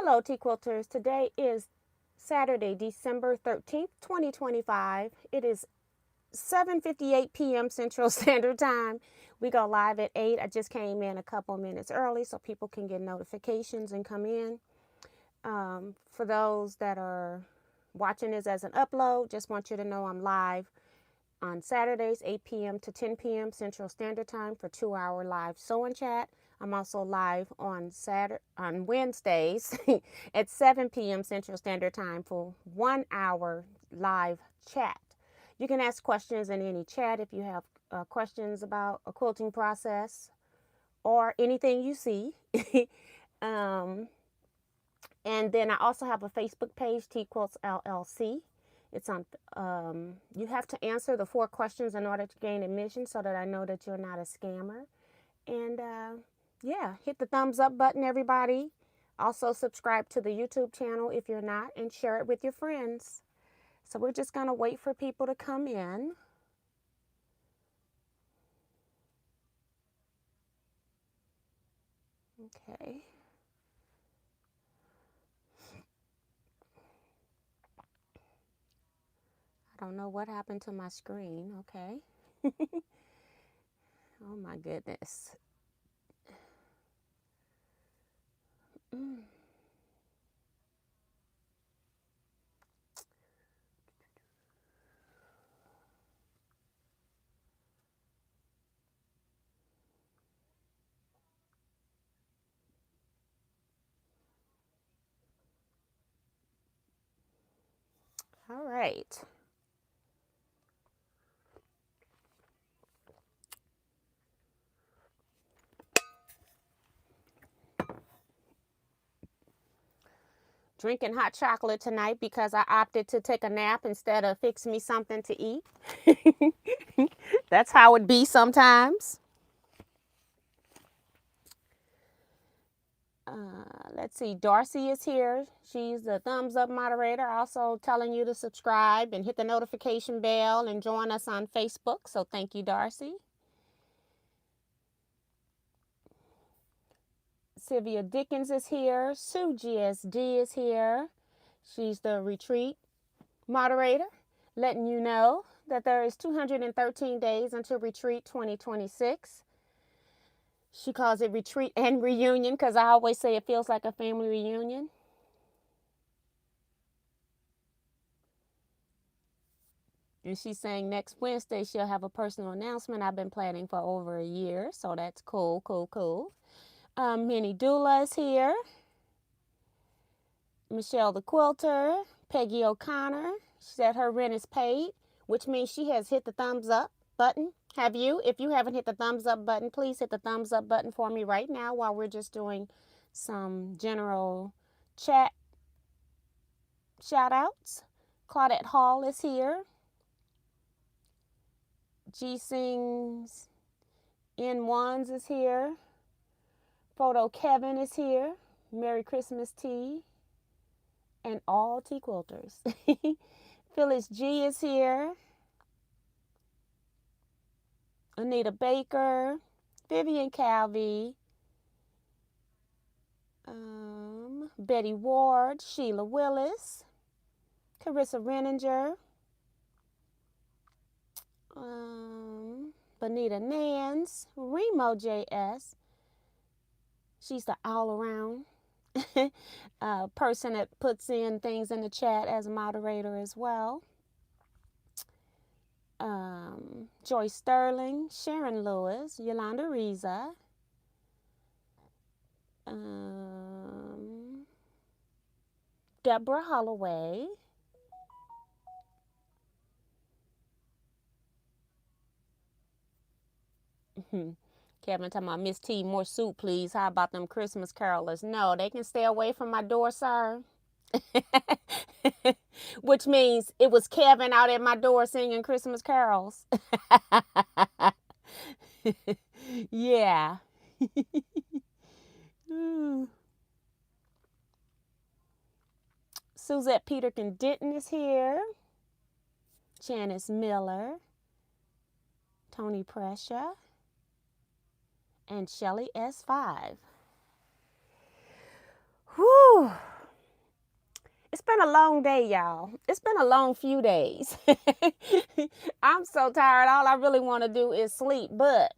Hello, Teaquilters. Today is Saturday, December 13th, 2025. It is 7:58 p.m. Central Standard Time. We go live at 8. I just came in a couple minutes early so people can get notifications and come in. For those that are watching this as an upload, just want you to know I'm live on Saturdays, 8 p.m. to 10 p.m. Central Standard Time for 2-hour live sew-and chat. I'm also live on Wednesdays at 7 p.m. Central Standard Time for 1-hour live chat. You can ask questions in any chat if you have questions about a quilting process or anything you see. And then I also have a Facebook page, Teaquilts LLC. It's on. You have to answer the 4 questions in order to gain admission, so that I know that you're not a scammer. And yeah, hit the thumbs up button, everybody. Also subscribe to the YouTube channel if you're not, and share it with your friends. So we're just gonna wait for people to come in. Okay. I don't know what happened to my screen. Okay. Oh my goodness. All right. Drinking hot chocolate tonight because I opted to take a nap instead of fix me something to eat. That's how it be sometimes. Let's see, Darcy is here. She's the thumbs up moderator, also telling you to subscribe and hit the notification bell and join us on Facebook. So thank you, Darcy. Sylvia Dickens is here. Sue GSD is here. She's the retreat moderator, letting you know that there is 213 days until Retreat 2026. She calls it retreat and reunion because I always say it feels like a family reunion. And she's saying next Wednesday she'll have a personal announcement I've been planning for over a year. So that's cool, cool, cool. Minnie Dula is here. Michelle the Quilter. Peggy O'Connor. She said her rent is paid, which means she has hit the thumbs up button. Have you? If you haven't hit the thumbs up button, please hit the thumbs up button for me right now while we're just doing some general chat shout outs. Claudette Hall is here. G Sings N1s is here. Photo Kevin is here. Merry Christmas Tea. And all tea quilters. Phyllis G is here. Anita Baker. Vivian Calvi. Betty Ward. Sheila Willis. Carissa Renninger. Bonita Nance. Remo JS. She's the all-around person that puts in things in the chat as a moderator as well. Joyce Sterling, Sharon Lewis, Yolanda Riza, Deborah Holloway, Kevin talking about Miss T, more soup, please. How about them Christmas carolers? No, they can stay away from my door, sir. Which means it was Kevin out at my door singing Christmas carols. Yeah. Suzette Peterkin Denton is here. Janice Miller. Tony Pressure. And Shelly S5. Whew. Whew. It's been a long day, y'all. It's been a long few days. I'm so tired. All I really want to do is sleep, but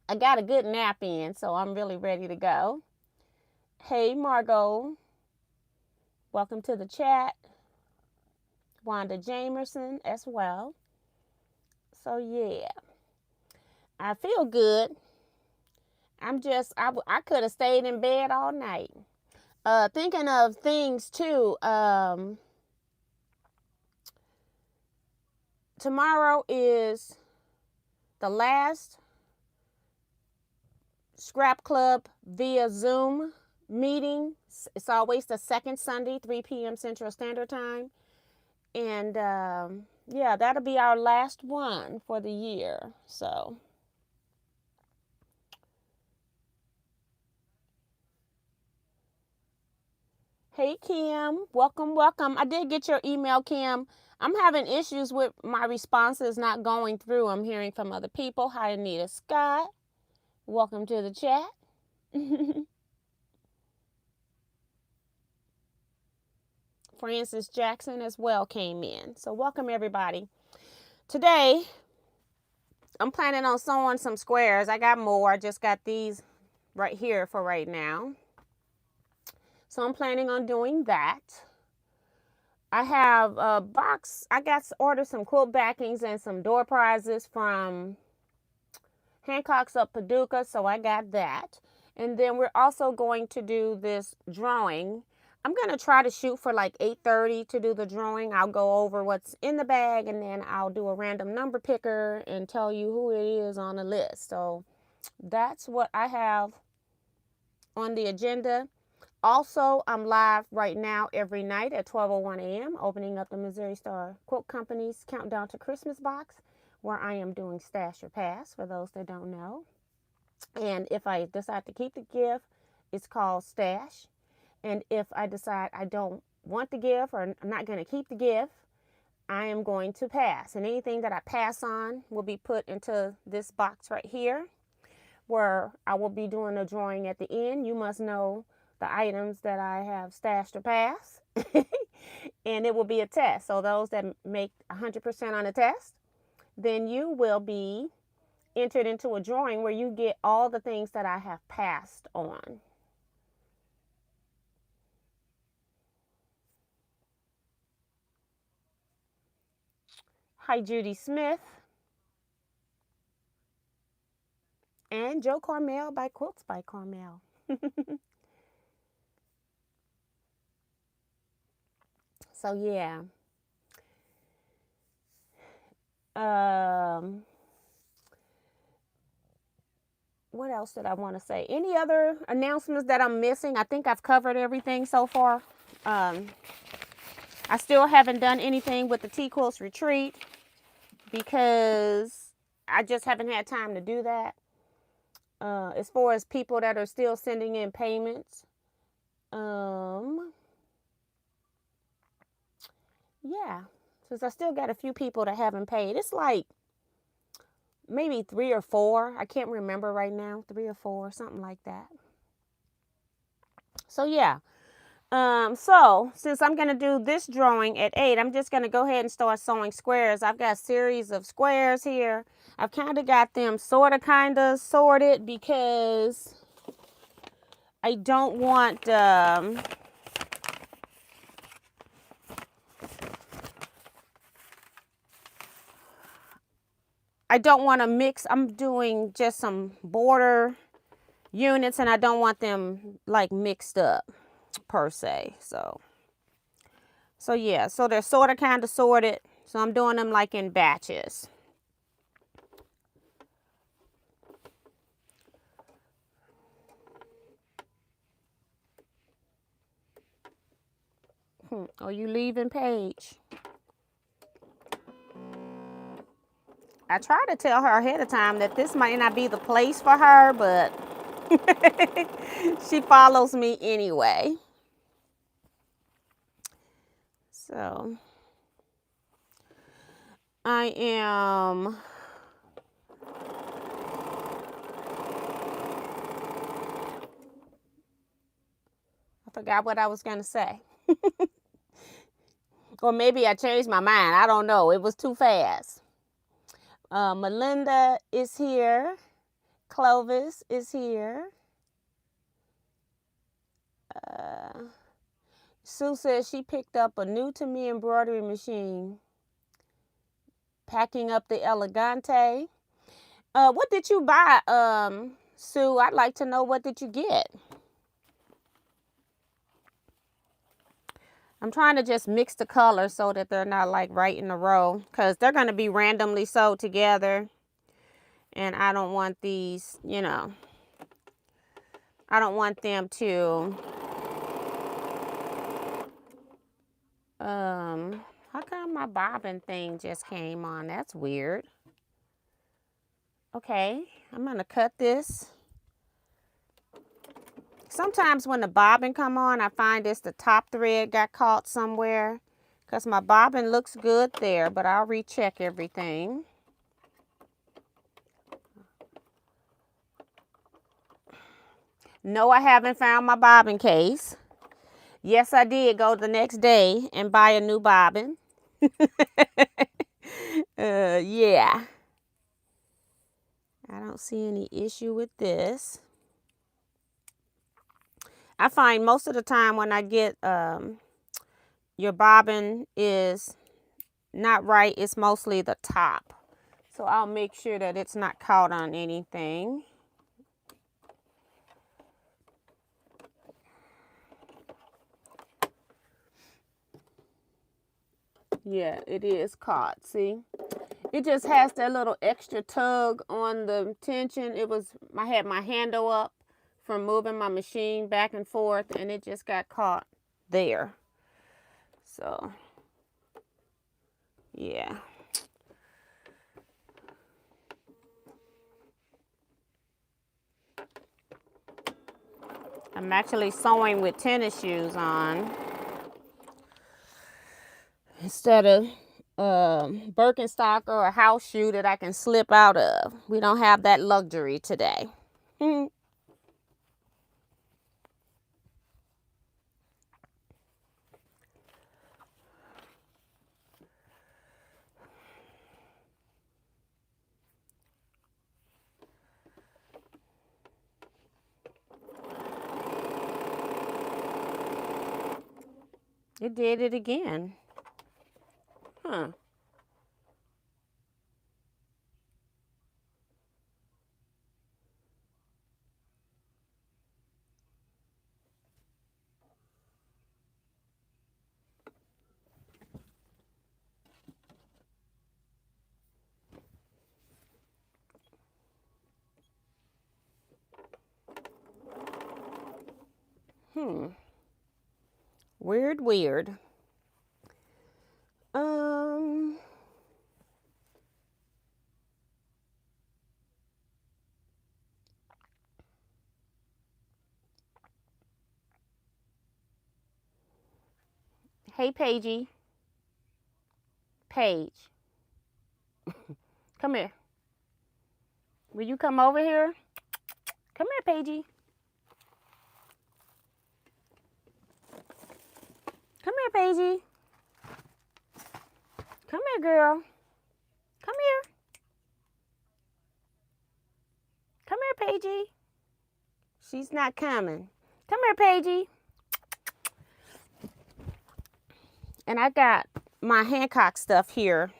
I got a good nap in, so I'm really ready to go. Hey, Margot. Welcome to the chat. Wanda Jamerson as well. So, yeah. I feel good. I could have stayed in bed all night. Thinking of things too. Tomorrow is the last Scrap Club via Zoom meeting. It's always the second Sunday, 3 p.m. Central Standard Time. And yeah, that'll be our last one for the year. So, hey, Kim. Welcome, welcome. I did get your email, Kim. I'm having issues with my responses not going through. I'm hearing from other people. Hi, Anita Scott. Welcome to the chat. Francis Jackson as well came in. So welcome everybody. Today, I'm planning on sewing some squares. I got more. I just got these right here for right now. So I'm planning on doing that. I have a box. I got ordered some quilt backings and some door prizes from Hancock's of Paducah. So I got that. And then we're also going to do this drawing. I'm going to try to shoot for like 8:30 to do the drawing. I'll go over what's in the bag and then I'll do a random number picker and tell you who it is on the list. So that's what I have on the agenda. Also, I'm live right now every night at 12:01 a.m. opening up the Missouri Star Quilt Company's Countdown to Christmas box, where I am doing Stash or Pass for those that don't know. And if I decide to keep the gift, it's called Stash. And if I decide I don't want the gift or I'm not going to keep the gift, I am going to pass. And anything that I pass on will be put into this box right here, where I will be doing a drawing at the end. You must know the items that I have stashed or passed. And it will be a test. So those that make 100% on the test, then you will be entered into a drawing where you get all the things that I have passed on. Hi, Judy Smith. And Joe Carmel by Quilts by Carmel. So, yeah. What else did I want to say? Any other announcements that I'm missing? I think I've covered everything so far. I still haven't done anything with the Teaquilts retreat because I just haven't had time to do that. As far as people that are still sending in payments, yeah, since I still got a few people that haven't paid. It's like maybe 3 or 4. I can't remember right now. 3 or 4, something like that. So yeah. So since I'm going to do this drawing at 8, I'm just going to go ahead and start sewing squares. I've got a series of squares here. I've kind of got them kind of sorted because I don't want, to mix. I'm doing just some border units and I don't want them like mixed up per se. So yeah, so they're kind of sorted. So I'm doing them like in batches. Are you leaving, Paige? I try to tell her ahead of time that this might not be the place for her, but she follows me anyway. So I Forgot what I was going to say. Or maybe I changed my mind. I don't know. It was too fast. Melinda is here. Clovis is here. Sue says she picked up a new to me embroidery machine. Packing up the Elegante. What did you buy, Sue? I'd like to know, what did you get? I'm trying to just mix the colors so that they're not like right in a row, because they're going to be randomly sewed together. And I don't want these, you know, I don't want them to, how come my bobbin thing just came on? That's weird. Okay, I'm going to cut this. Sometimes when the bobbin come on, I find it's the top thread got caught somewhere, because my bobbin looks good there, but I'll recheck everything. No, I haven't found my bobbin case. Yes, I did go the next day and buy a new bobbin. Yeah. I don't see any issue with this. I find most of the time when I get your bobbin is not right, it's mostly the top. So I'll make sure that it's not caught on anything. Yeah, it is caught, see? It just has that little extra tug on the tension. I had my handle up from moving my machine back and forth, and it just got caught there. So, yeah. I'm actually sewing with tennis shoes on instead of Birkenstock or a house shoe that I can slip out of. We don't have that luxury today. It did it again. Huh. Weird, weird. Hey, Paigey. Paige. Come here. Will you come over here? Come here, Paigey. Come here, Paigey. Come here, girl. Come here. Come here, Paigey. She's not coming. Come here, Paigey. And I got my Hancock stuff here,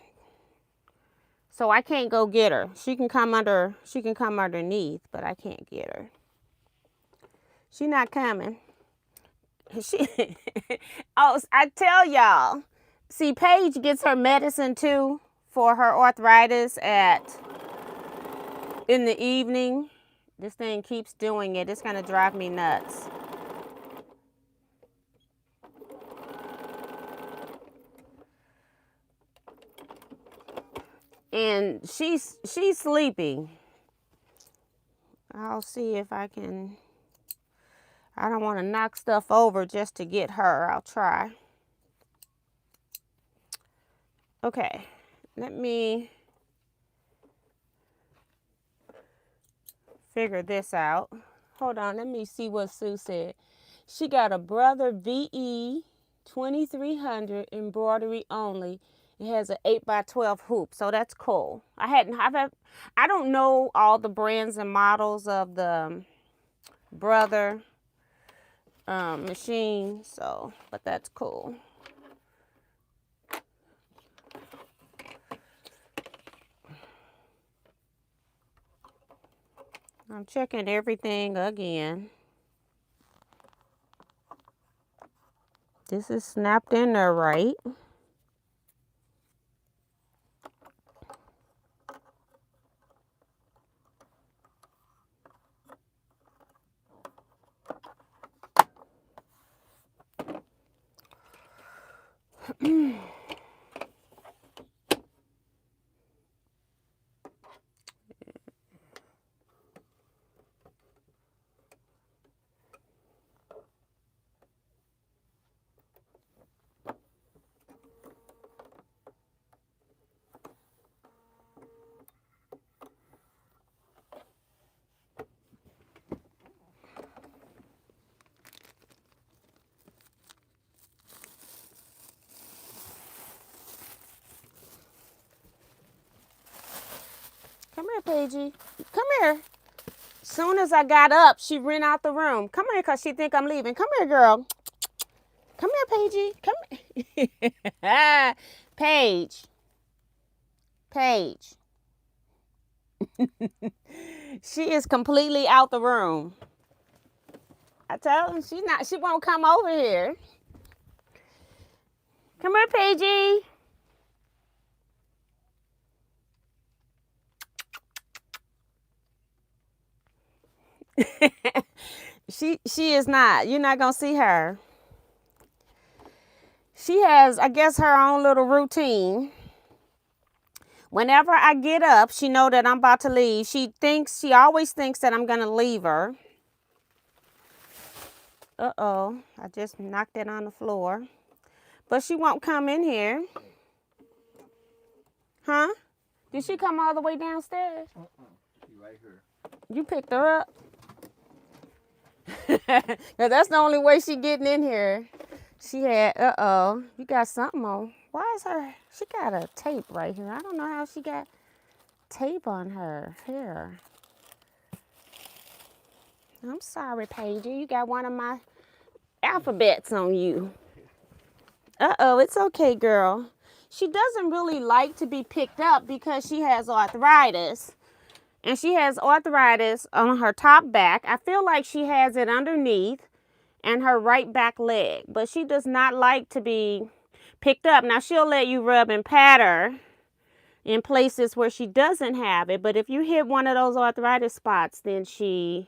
so I can't go get her. She can come underneath, but I can't get her. She not coming. Oh, I tell y'all. See, Paige gets her medicine too for her arthritis in the evening. This thing keeps doing it. It's gonna drive me nuts. And she's sleeping. I'll see if I can. I don't want to knock stuff over just to get her. I'll try. Okay, let me figure this out. Hold on, let me see what Sue said. She got a Brother VE 2300 embroidery only. It has an 8x12 hoop, so that's cool. I don't know all the brands and models of the Brother machine, so, but that's cool. I'm checking everything again. This is snapped in there right. Come here, Paigey. Come here. Soon as I got up, she ran out the room. Come here, because she think I'm leaving. Come here, girl. Come here, Paigey. Come here. Paige. Paige. She is completely out the room. I tell her she won't come over here. Come here, Paigey. She is not. You're not gonna see her. She has, I guess, her own little routine. Whenever I get up, she know that I'm about to leave. She always thinks that I'm gonna leave her. Uh-oh, I just knocked it on the floor. But she won't come in here. Huh? Did she come all the way downstairs? She right here. You picked her up? Cause that's the only way she getting in here. She had, you got something on. Why is she got a tape right here. I don't know how she got tape on her hair. I'm sorry, Paigey. You got one of my alphabets on you. It's okay, girl. She doesn't really like to be picked up because she has arthritis. And she has arthritis on her top back. I feel like she has it underneath and her right back leg. But she does not like to be picked up. Now, she'll let you rub and pat her in places where she doesn't have it. But if you hit one of those arthritis spots, then she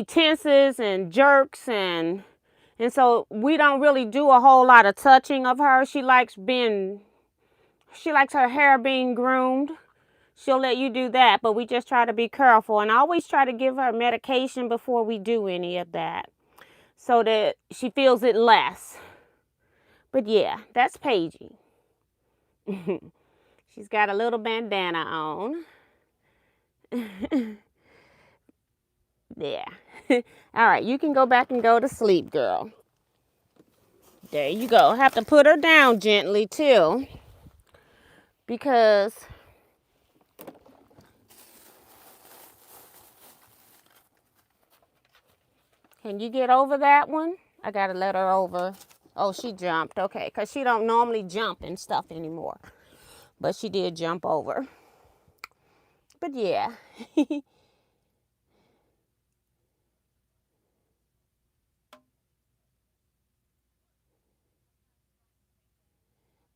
tenses and jerks, and so we don't really do a whole lot of touching of her. She likes her hair being groomed. She'll let you do that, but we just try to be careful. And I always try to give her medication before we do any of that so that she feels it less. But yeah, that's Paigey. She's got a little bandana on. Yeah. All right, you can go back and go to sleep, girl. There you go. Have to put her down gently, too. Because can you get over that one? I got to let her over. Oh, she jumped. Okay, because she don't normally jump and stuff anymore. But she did jump over. But yeah.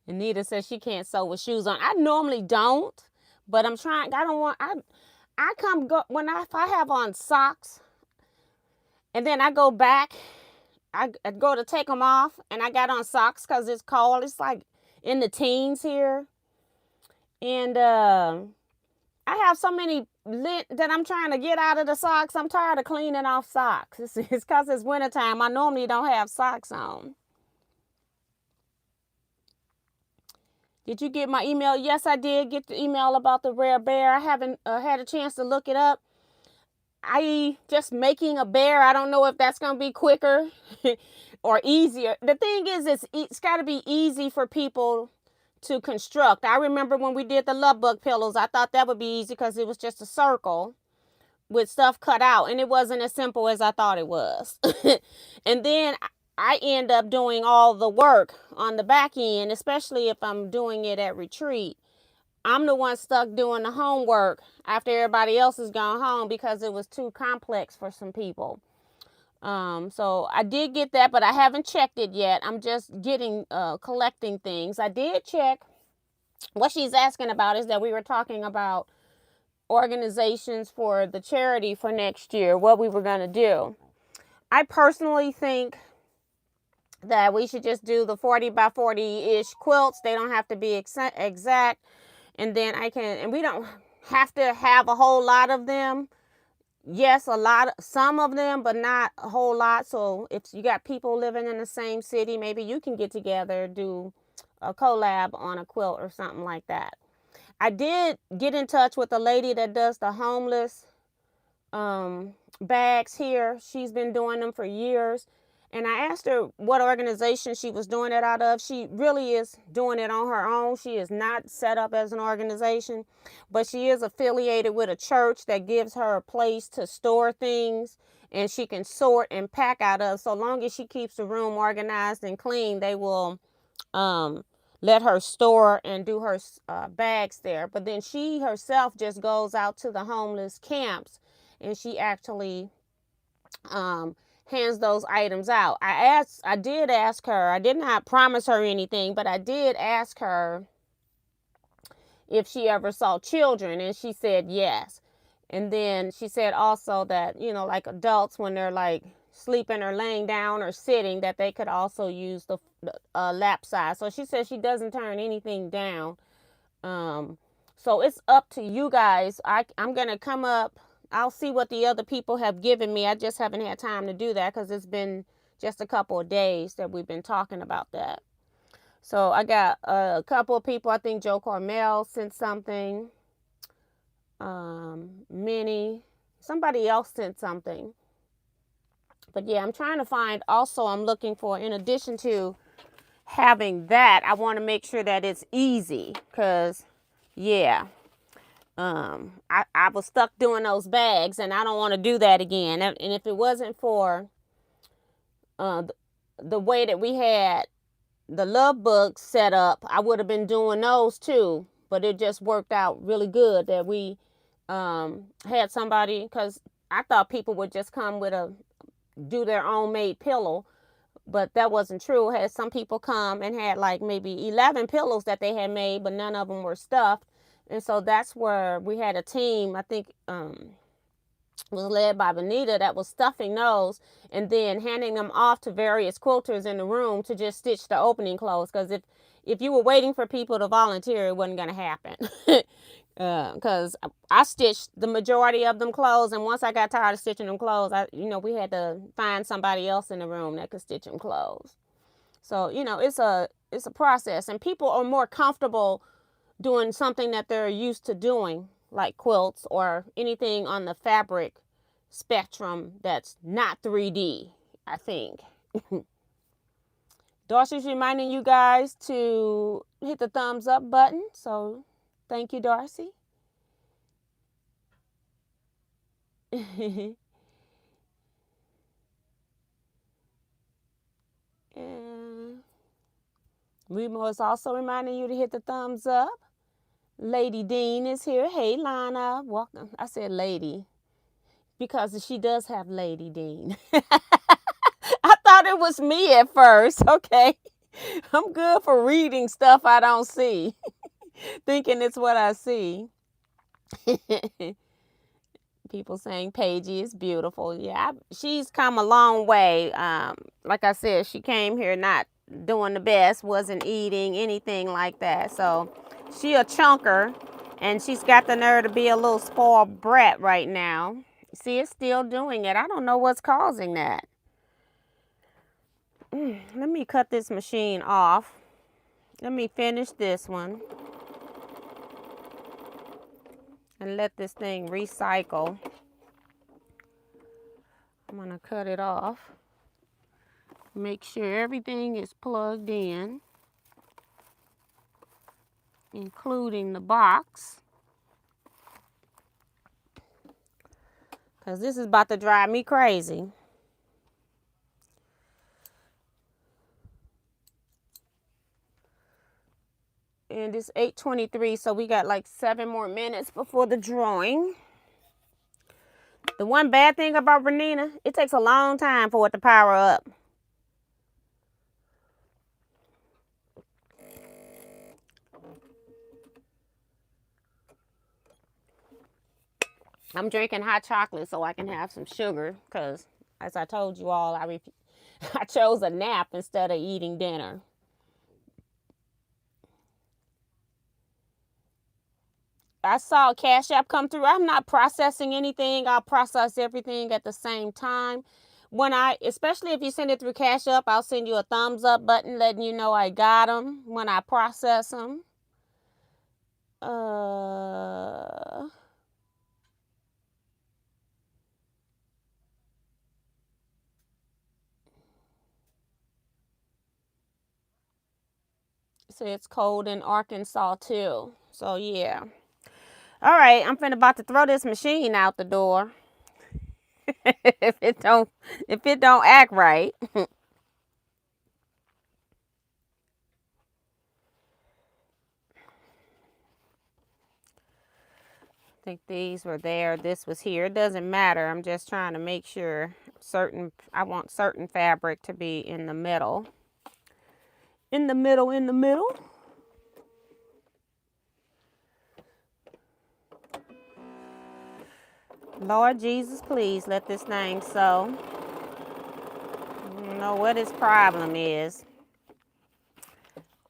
Anita says she can't sew with shoes on. I normally don't, but I'm trying. I don't want. If I have on socks, and then I go back. I go to take them off, and I got on socks because it's cold. It's like in the teens here, and I have so many lint that I'm trying to get out of the socks. I'm tired of cleaning off socks. It's because it's wintertime. I normally don't have socks on. Did you get my email? Yes, I did get the email about the rare bear. I haven't had a chance to look it up. I just making a bear, I don't know if that's going to be quicker or easier. The thing is, it's got to be easy for people to construct. I remember when we did the love bug pillows, I thought that would be easy because it was just a circle with stuff cut out, and it wasn't as simple as I thought it was. And then I end up doing all the work on the back end, especially if I'm doing it at retreat. I'm the one stuck doing the homework after everybody else has gone home because it was too complex for some people. So I did get that, but I haven't checked it yet. I'm just collecting things. I did check. What she's asking about is that we were talking about organizations for the charity for next year, what we were going to do. I personally think that we should just do the 40 by 40-ish quilts. They don't have to be exact. And then and we don't have to have a whole lot of them. Yes, some of them, but not a whole lot. So if you got people living in the same city, maybe you can get together, do a collab on a quilt or something like that. I did get in touch with a lady that does the homeless bags here. She's been doing them for years. And I asked her what organization she was doing it out of. She really is doing it on her own. She is not set up as an organization, but she is affiliated with a church that gives her a place to store things, and she can sort and pack out of. So long as she keeps the room organized and clean, they will let her store and do her bags there. But then she herself just goes out to the homeless camps, and she actually hands those items out. I did ask her, I did not promise her anything, but I did ask her if she ever saw children, and she said yes. And then she said also that, like adults, when they're like sleeping or laying down or sitting, that they could also use the lap size. So she says she doesn't turn anything down. So it's up to you guys. I'm going to come up. I'll see what the other people have given me. I just haven't had time to do that because it's been just a couple of days that we've been talking about that. So I got a couple of people. I think Joe Carmel sent something. Minnie. Somebody else sent something. But yeah, I'm trying to find. Also, I'm looking for, in addition to having that, I want to make sure that it's easy. Because, yeah. I was stuck doing those bags, and I don't want to do that again. And if it wasn't for the way that we had the love books set up, I would have been doing those too. But it just worked out really good that we had somebody, because I thought people would just come do their own made pillow, but that wasn't true. Had some people come and had like maybe 11 pillows that they had made, but none of them were stuffed. And so that's where we had a team, I think was led by Benita, that was stuffing those and then handing them off to various quilters in the room to just stitch the opening clothes. Because if you were waiting for people to volunteer, it wasn't going to happen. Because I stitched the majority of them clothes, and once I got tired of stitching them clothes, we had to find somebody else in the room that could stitch them clothes. So, it's a process, and people are more comfortable doing something that they're used to doing, like quilts or anything on the fabric spectrum that's not 3D, I think. Darcy's reminding you guys to hit the thumbs up button, so thank you, Darcy. And Remo is also reminding you to hit the thumbs up. Lady Dean is here. Hey, Lana. Welcome. I said lady because she does have Lady Dean. I thought it was me at first. Okay. I'm good for reading stuff I don't see. Thinking it's what I see. People saying Paigey is beautiful. Yeah, she's come a long way. Like I said, she came here not doing the best, wasn't eating anything like that. So she a chunker, and she's got the nerve to be a little spoiled brat right now. See, it's still doing it. I don't know what's causing that. Let me cut this machine off. Let me finish this one. And let this thing recycle. to cut it off. Make sure everything is plugged in, including the box. Because this is about to drive me crazy. And it's 8:23, so we got like 7 more minutes before the drawing. The one bad thing about Renina, it takes a long time for it to power up. I'm drinking hot chocolate so I can have some sugar because, as I told you all, I chose a nap instead of eating dinner. I saw CashApp come through. I'm not processing anything. I'll process everything at the same time. Especially if you send it through CashApp, I'll send you a thumbs up button letting you know I got them when I process them. So it's cold in Arkansas too. So yeah. All right, I'm about to throw this machine out the door. if it don't act right. I think these were there. This was here. It doesn't matter. I'm just trying to make sure I want certain fabric to be in the middle. In the middle. Lord Jesus, please let this thing sew. I don't know what his problem is.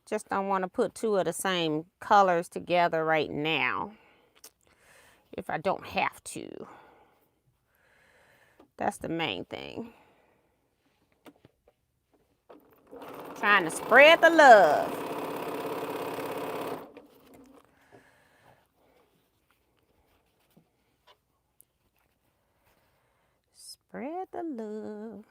Just don't want to put two of the same colors together right now. If I don't have to. That's the main thing. Trying to spread the love. Spread the love.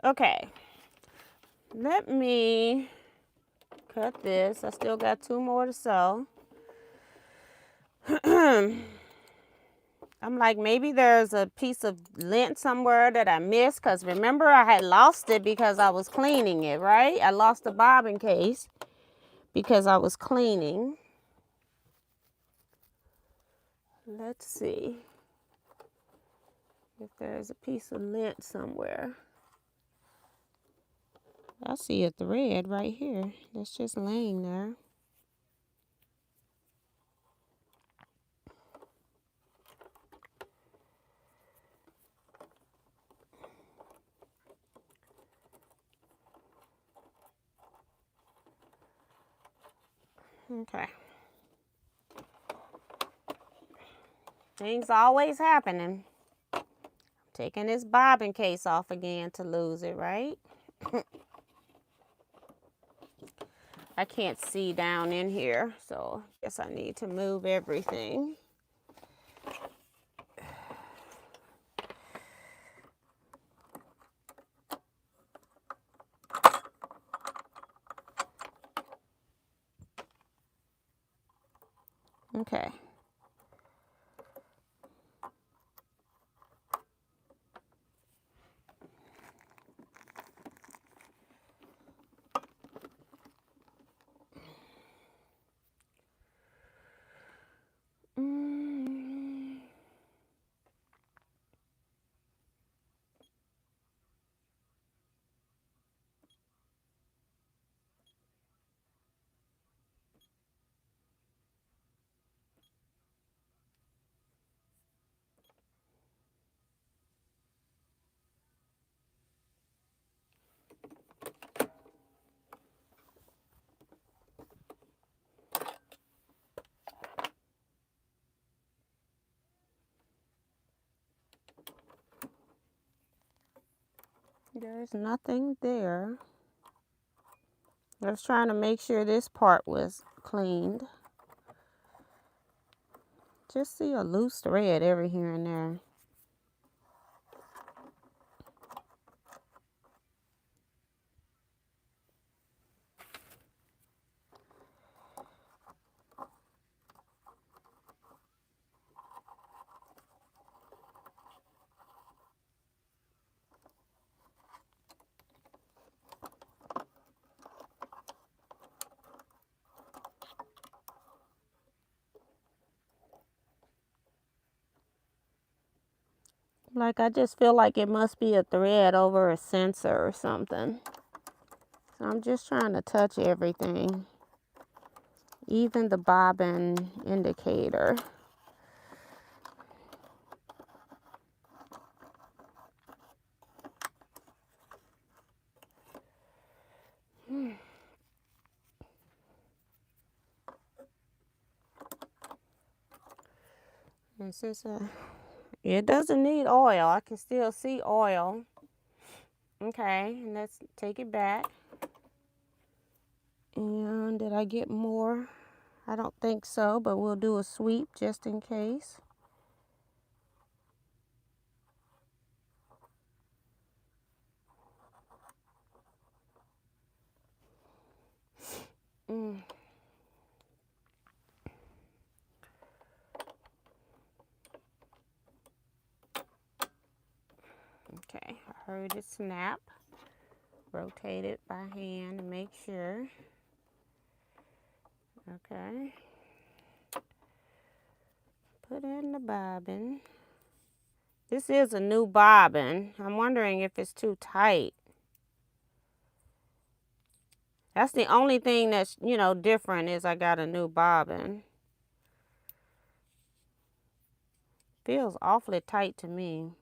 Okay. Let me cut this. I still got 2 more to sew. I'm like, maybe there's a piece of lint somewhere that I missed. Because remember, I had lost it because I was cleaning it, right? I lost the bobbin case because I was cleaning. Let's see if there's a piece of lint somewhere. I see a thread right here that's just laying there. Okay. Things always happening. Taking this bobbin case off again to lose it, right? I can't see down in here, so I guess I need to move everything. Okay. There's nothing there. I was trying to make sure this part was cleaned. Just see a loose thread every here and there. Like, I just feel like it must be a thread over a sensor or something. So I'm just trying to touch everything, even the bobbin indicator. And since it doesn't need oil, I can still see oil. Okay, let's take it back. And did I get more? I don't think so, but we'll do a sweep just in case. Okay, I heard it snap. Rotate it by hand to make sure. Okay. Put in the bobbin. This is a new bobbin. I'm wondering if it's too tight. That's the only thing that's, different is I got a new bobbin. Feels awfully tight to me.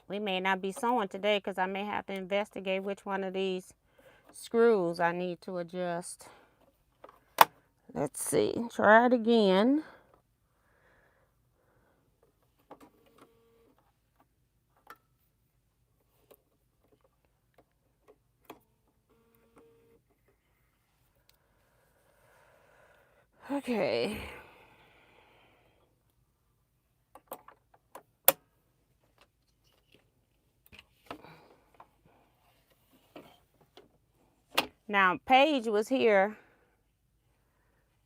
We may not be sewing today because I may have to investigate which one of these screws I need to adjust. Let's see. Try it again. Okay. Now, Paige was here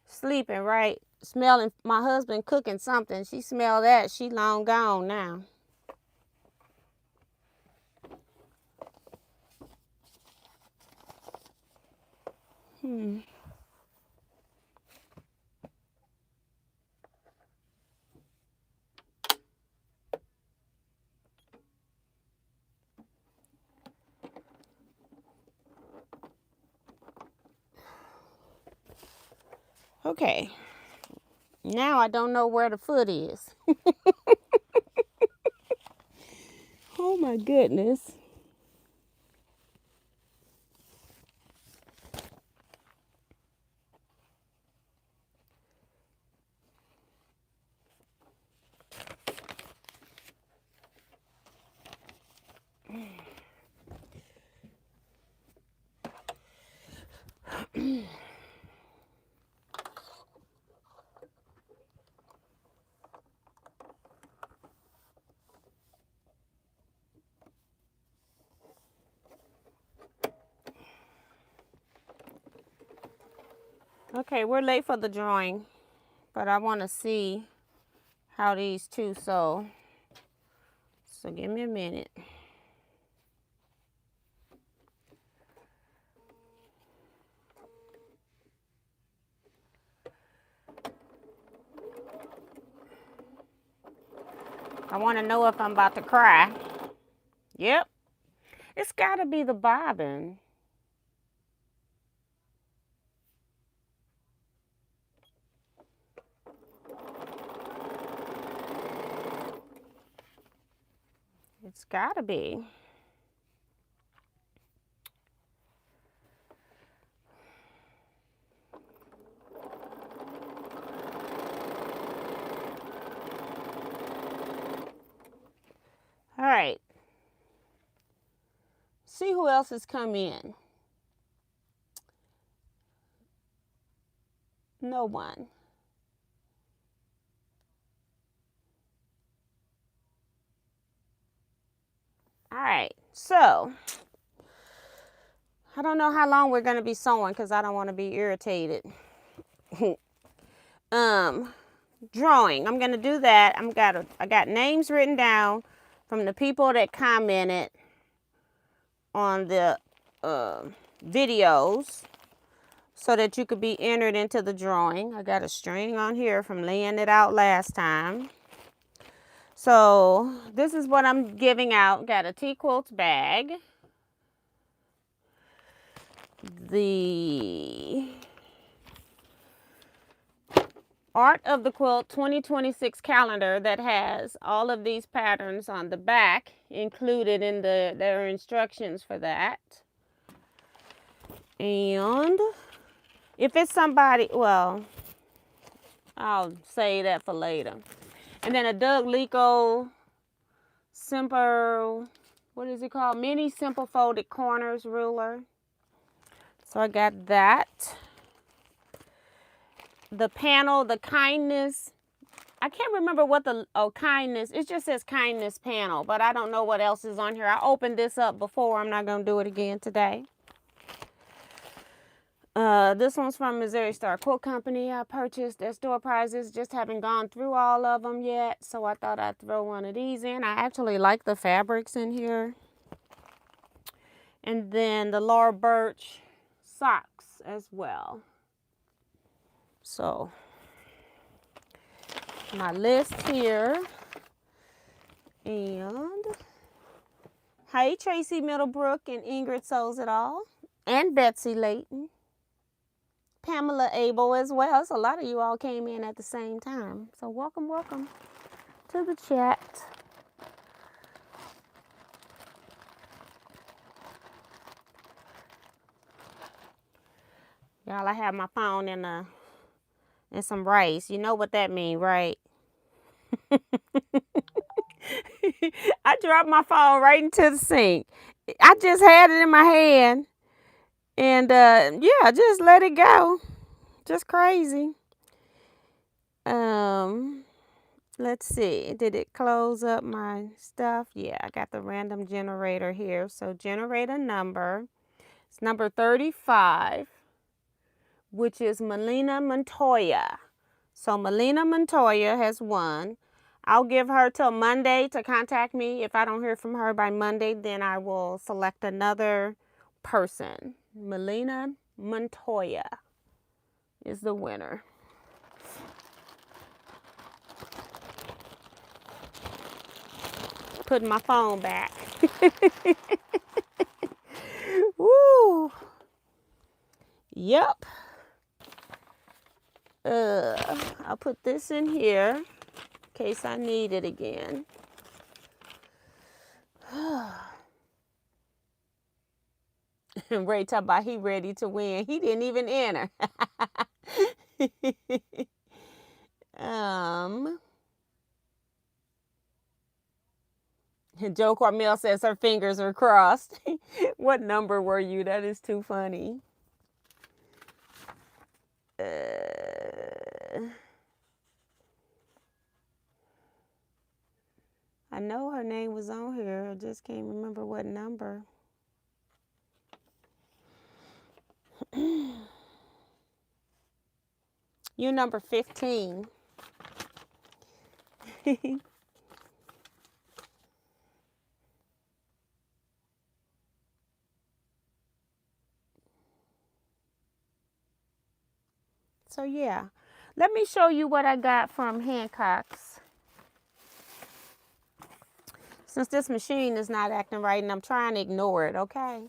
sleeping, right? Smelling my husband cooking something. She smelled that. She long gone now. Okay. Now I don't know where the foot is. Oh my goodness. Okay, we're late for the drawing, but I want to see how these two sew. So give me a minute. I want to know if I'm about to cry. Yep. It's got to be the bobbin. It's got to be. All right. See who else has come in. No one. All right. So, I don't know how long we're going to be sewing because I don't want to be irritated. Drawing. I'm going to do that. I got names written down from the people that commented on the videos so that you could be entered into the drawing. I got a string on here from laying it out last time. So this is what I'm giving out. Got a Teaquilts bag. The Art of the Quilt 2026 calendar that has all of these patterns on the back included in their instructions for that. And if it's somebody, well, I'll say that for later. And then a Doug Lico simple, what is it called? Mini simple folded corners ruler. So I got that. The panel, the kindness. I can't remember what kindness. It just says kindness panel, but I don't know what else is on here. I opened this up before. I'm not going to do it again today. This one's from Missouri Star Quilt Company. I purchased their store prizes. Just haven't gone through all of them yet, so I thought I'd throw one of these in. I actually like the fabrics in here. And then the Laura Birch socks as well. So, my list here. And, hey, Tracy Middlebrook and Ingrid Sews It All. And Betsy Layton. Pamela Abel as well. So a lot of you all came in at the same time. So welcome to the chat. Y'all, I have my phone in some rice. You know what that means, right? I dropped my phone right into the sink. I just had it in my hand. And yeah, just let it go. Just crazy. Let's see. Did it close up my stuff? Yeah, I got the random generator here. So generate a number. It's number 35, which is Melina Montoya. So Melina Montoya has won. I'll give her till Monday to contact me. If I don't hear from her by Monday, then I will select another person. Melina Montoya is the winner. Putting my phone back. Woo. Yep. I'll put this in here in case I need it again. Ray talk about he ready to win. He didn't even enter. Joe Carmel says her fingers are crossed. What number were you? That is too funny. I know her name was on here. I just can't remember what number. You're number 15. So yeah, let me show you what I got from Hancock's. Since this machine is not acting right and I'm trying to ignore it, okay?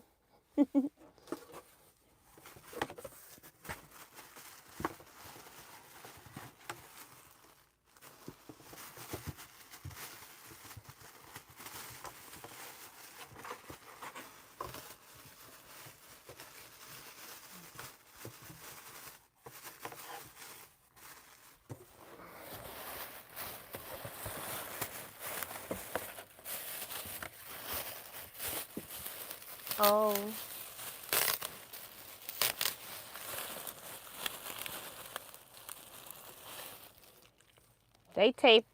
Oh. They taped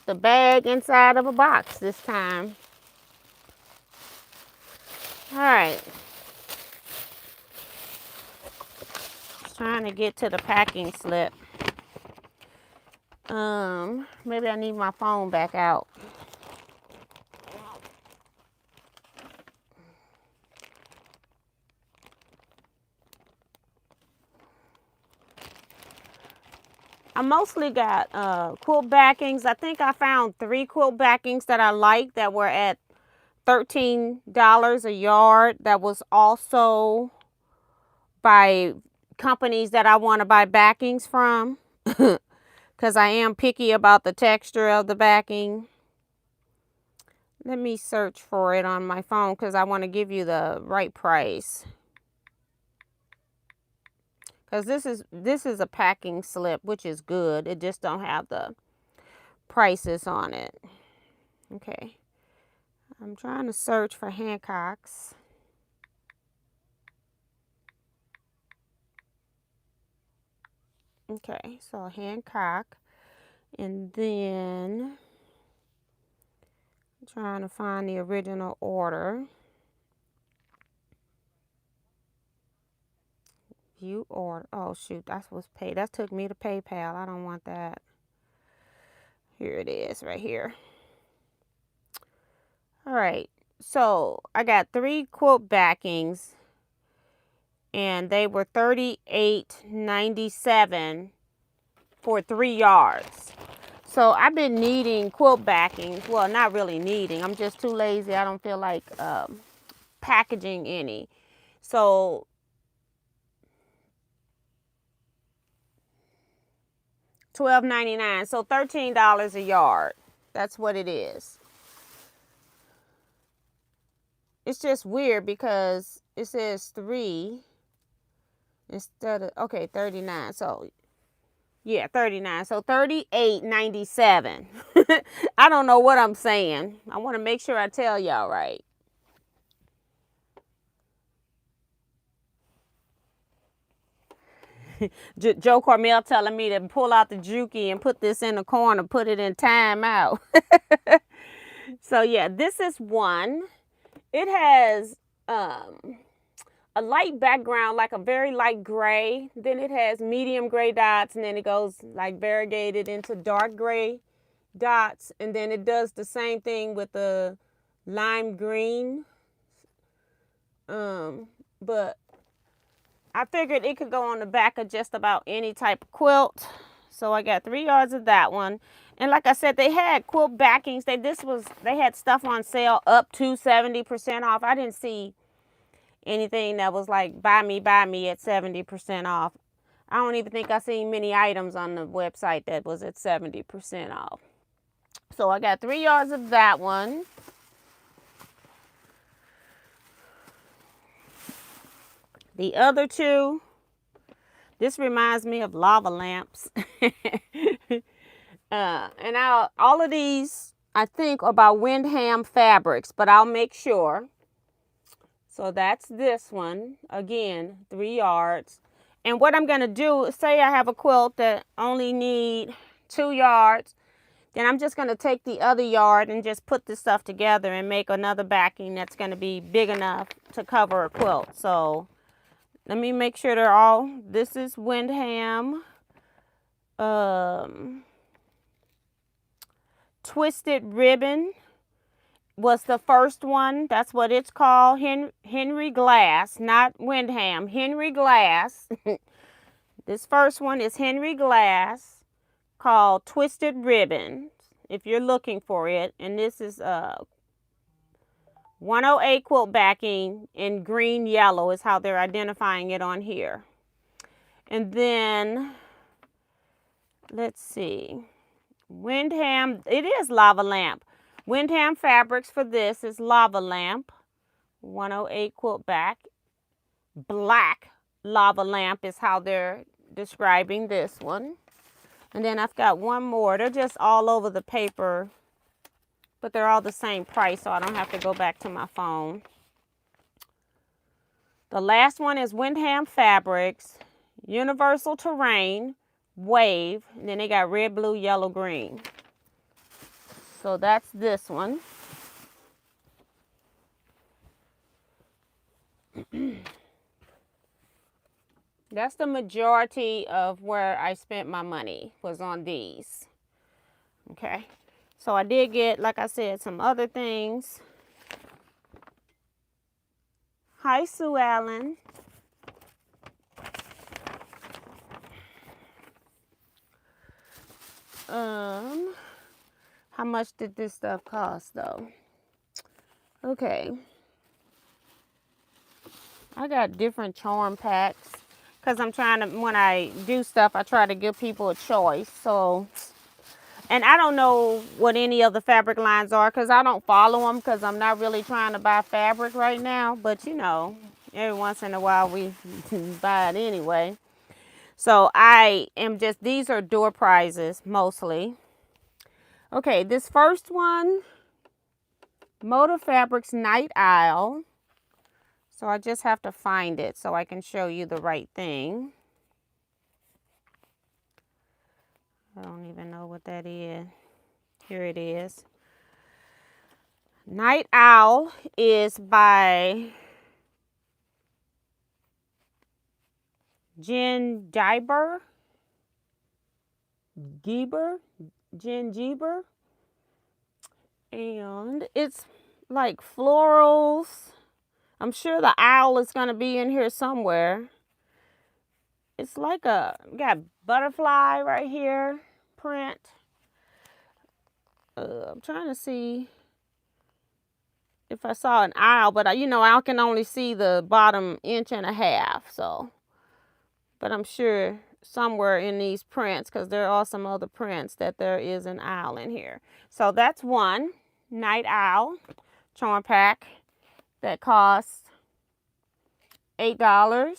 the bag inside of a box this time. All right. Trying to get to the packing slip. Maybe I need my phone back out. I mostly got quilt backings. I think I found 3 quilt backings that I like that were at $13 a yard. That was also by companies that I want to buy backings from. Because I am picky about the texture of the backing. Let me search for it on my phone because I want to give you the right price. Because this is a packing slip, which is good. It just don't have the prices on it. Okay. I'm trying to search for Hancock's. Okay, so Hancock. And then I'm trying to find the original order. View order. Oh, shoot. That's what's paid. That took me to PayPal. I don't want that. Here it is right here. All right. So I got 3 quilt backings. And they were $38.97 for 3 yards. So I've been needing quilt backings. Well, not really needing. I'm just too lazy. I don't feel like packaging any. So $12.99. So $13 a yard. That's what it is. It's just weird because it says 3 instead of, okay, 39. So yeah, 39. So $38.97. I don't know what I'm saying. I want to make sure I tell y'all right. Joe Cormel telling me to pull out the Juki and put this in the corner, put it in timeout. So yeah, this is one. It has a light background, like a very light gray. Then it has medium gray dots, and then it goes like variegated into dark gray dots. And then it does the same thing with the lime green. But I figured it could go on the back of just about any type of quilt. So I got 3 yards of that one. And like I said, they had quilt backings. They had stuff on sale up to 70% off. I didn't see anything that was like buy me at 70% off. I don't even think I seen many items on the website that was at 70% off. So I got 3 yards of that one. The other 2, this reminds me of lava lamps. And all of these, I think, are by Windham Fabrics, but I'll make sure. So that's this one. Again, 3 yards. And what I'm going to do, say I have a quilt that only need 2 yards. Then I'm just going to take the other yard and just put this stuff together and make another backing that's going to be big enough to cover a quilt. So let me make sure they're all, this is Windham. Twisted Ribbon was the first one. That's what it's called. Henry Glass, not Windham. Henry Glass. This first one is Henry Glass, called Twisted Ribbon, if you're looking for it. And this is 108 quilt backing in green yellow is how they're identifying it on here. And then, let's see. Windham, it is Lava Lamp. Windham Fabrics for this is Lava Lamp. 108 quilt back. Black Lava Lamp is how they're describing this one. And then I've got one more. They're just all over the paper, but they're all the same price, so I don't have to go back to my phone. The last one is Windham Fabrics, Universal Terrain, Wave, and then they got red, blue, yellow, green. So that's this one. That's the majority of where I spent my money, was on these. Okay. So I did get, like I said, some other things. Hi, Sue Allen. How much did this stuff cost though? Okay. I got different charm packs because I'm trying to, when I do stuff, I try to give people a choice. So, and I don't know what any of the fabric lines are because I don't follow them because I'm not really trying to buy fabric right now. But you know, every once in a while we buy it anyway. So I am just, these are door prizes mostly. Okay, this first one, Moda Fabrics Night Owl. So I just have to find it so I can show you the right thing. I don't even know what that is. Here it is. Night Owl is by Jen Geber. Jen Geber. And it's like florals. I'm sure the owl is going to be in here somewhere. It's like got butterfly right here, print. I'm trying to see if I saw an owl, but you know, I can only see the bottom inch and a half, so. But I'm sure somewhere in these prints, because there are some other prints, that there is an owl in here. So that's one Night Owl charm pack that costs $8.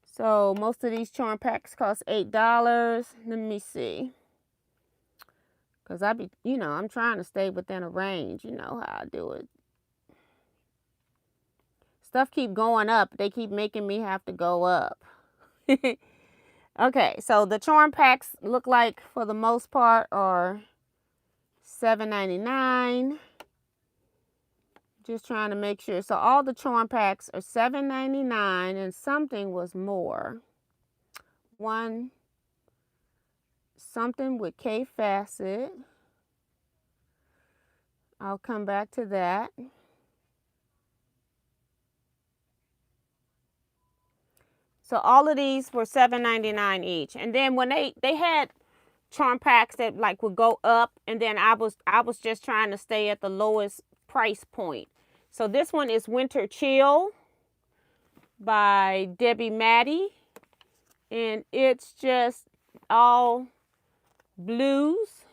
So most of these charm packs cost $8. Let me see. Because you know, I'm trying to stay within a range. You know how I do it. Stuff keep going up. They keep making me have to go up. Okay, so the charm packs look like, for the most part, are $7.99. Just trying to make sure. So all the charm packs are $7.99, and something was more. Something with K facet. I'll come back to that. So all of these were $7.99 each. And then when they had charm packs that like would go up, and then I was just trying to stay at the lowest price point. So this one is Winter Chill by Debbie Maddie, and it's just all blues.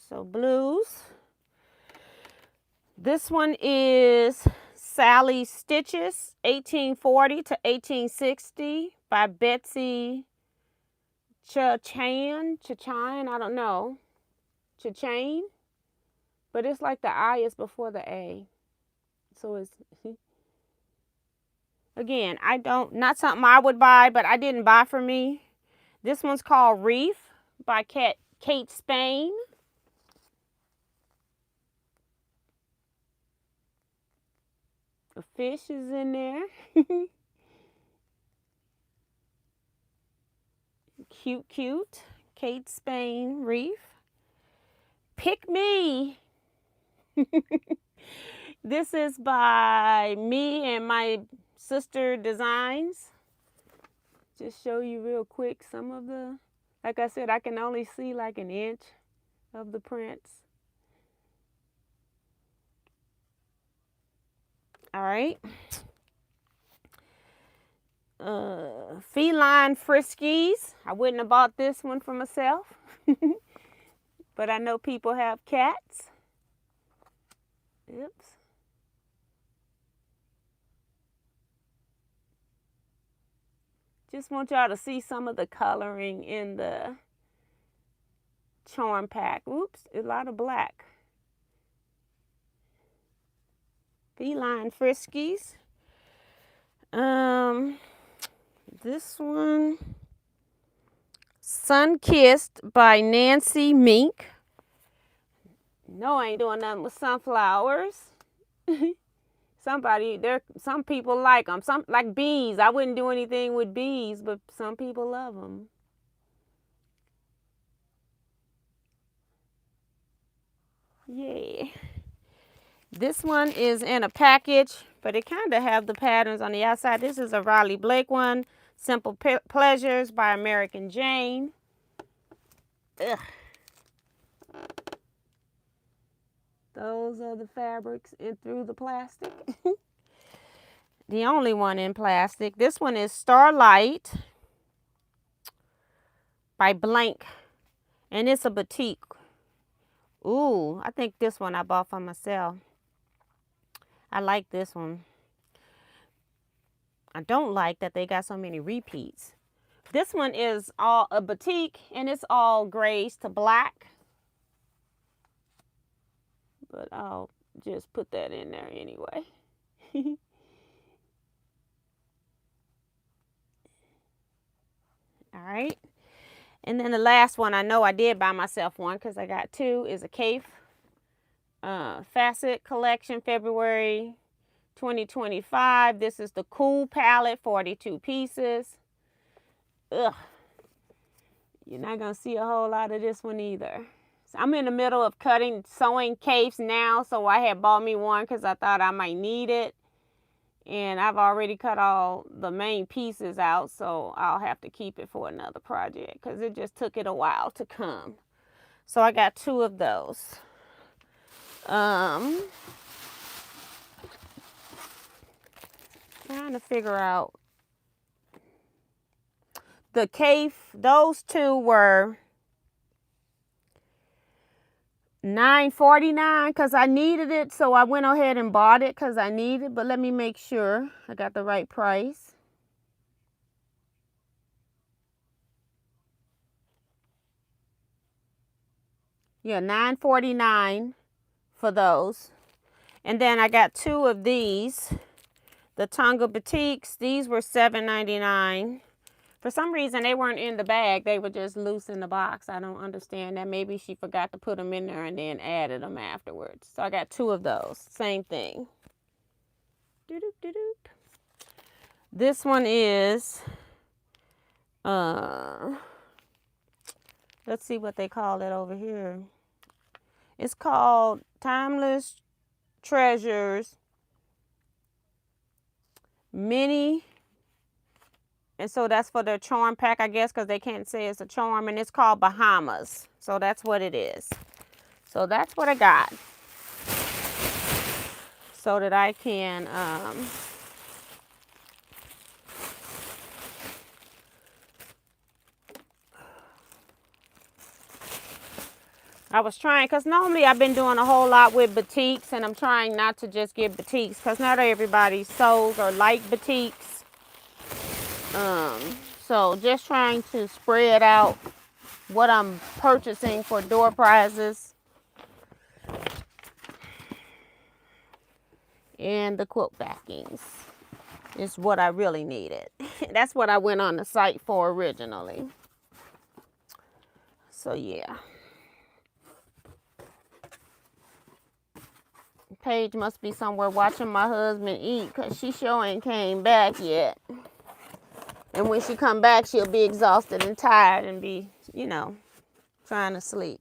So blues. This one is Sally Stitches, 1840 to 1860 by Betsy Chachan, I don't know. Chachan. But it's like the I is before the A. So it's, again, not something I would buy, but I didn't buy for me. This one's called Reef by Kate Spain. The fish is in there. Cute. Kate Spain Reef. Pick Me. This is by me and my sister Designs. Just show you real quick some of the, like I said, I can only see like an inch of the prints. All right. Feline Friskies. I wouldn't have bought this one for myself. But I know people have cats. Oops. Just want y'all to see some of the coloring in the charm pack. Oops, a lot of black. Feline Friskies. This one, Sun Kissed by Nancy Mink. No, I ain't doing nothing with sunflowers. Some people like them. Some like bees. I wouldn't do anything with bees, but some people love them. Yeah. This one is in a package, but it kind of have the patterns on the outside. This is a Riley Blake one. Simple Pleasures by American Jane. Ugh. Those are the fabrics in through the plastic. The only one in plastic. This one is Starlight by Blank. And it's a batik. Ooh, I think this one I bought for myself. I like this one. I don't like that they got so many repeats. This one is all a batik and it's all grays to black. But I'll just put that in there anyway. All right. And then the last one, I know I did buy myself one because I got two, is a Cafe Facet Collection, February 2025. This is the Cool Palette, 42 pieces. Ugh. You're not going to see a whole lot of this one either. So I'm in the middle of sewing capes now, so I had bought me one because I thought I might need it. And I've already cut all the main pieces out, so I'll have to keep it for another project because it just took it a while to come. So I got two of those. Trying to figure out the Cafe. Those two were $9.49 because I needed it, so I went ahead and bought it because I need it. But let me make sure I got the right price. Yeah, $9.49 for those. And then I got two of these, the Tonga Batiks. These were $7.99. For some reason, they weren't in the bag. They were just loose in the box. I don't understand that. Maybe she forgot to put them in there and then added them afterwards. So I got two of those. Same thing. Doo-doop-doo-doop. This one is, let's see what they call it over here. It's called Timeless Treasures Mini. And so that's for their charm pack, I guess, because they can't say it's a charm. And it's called Bahamas. So that's what it is. So that's what I got. So that I can I was trying, because normally I've been doing a whole lot with batiks, and I'm trying not to just get batiks, because not everybody sews or like batiks. So just trying to spread out what I'm purchasing for door prizes. And the quilt backings is what I really needed. That's what I went on the site for originally. So yeah. Paige must be somewhere watching my husband eat because she sure ain't came back yet. And when she come back, she'll be exhausted and tired and be, you know, trying to sleep.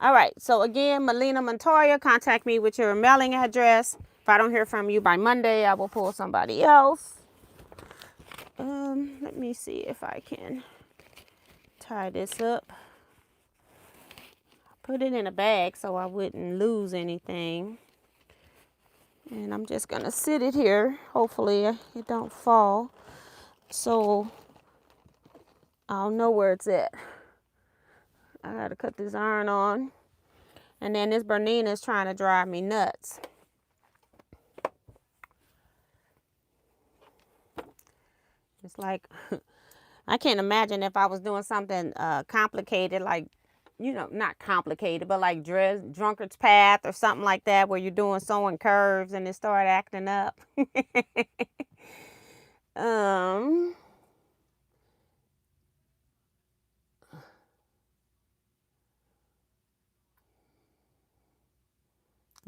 All right. So again, Melina Montoya, contact me with your mailing address. If I don't hear from you by Monday, I will pull somebody else. Let me see if I can tie this up. Put it in a bag so I wouldn't lose anything. And I'm just going to sit it here. Hopefully it don't fall. So I'll know where it's at. I got to cut this iron on. And then this Bernina is trying to drive me nuts. It's like, I can't imagine if I was doing something complicated like you know, not complicated, but like drunkard's path or something like that, where you're doing sewing curves and it start acting up. um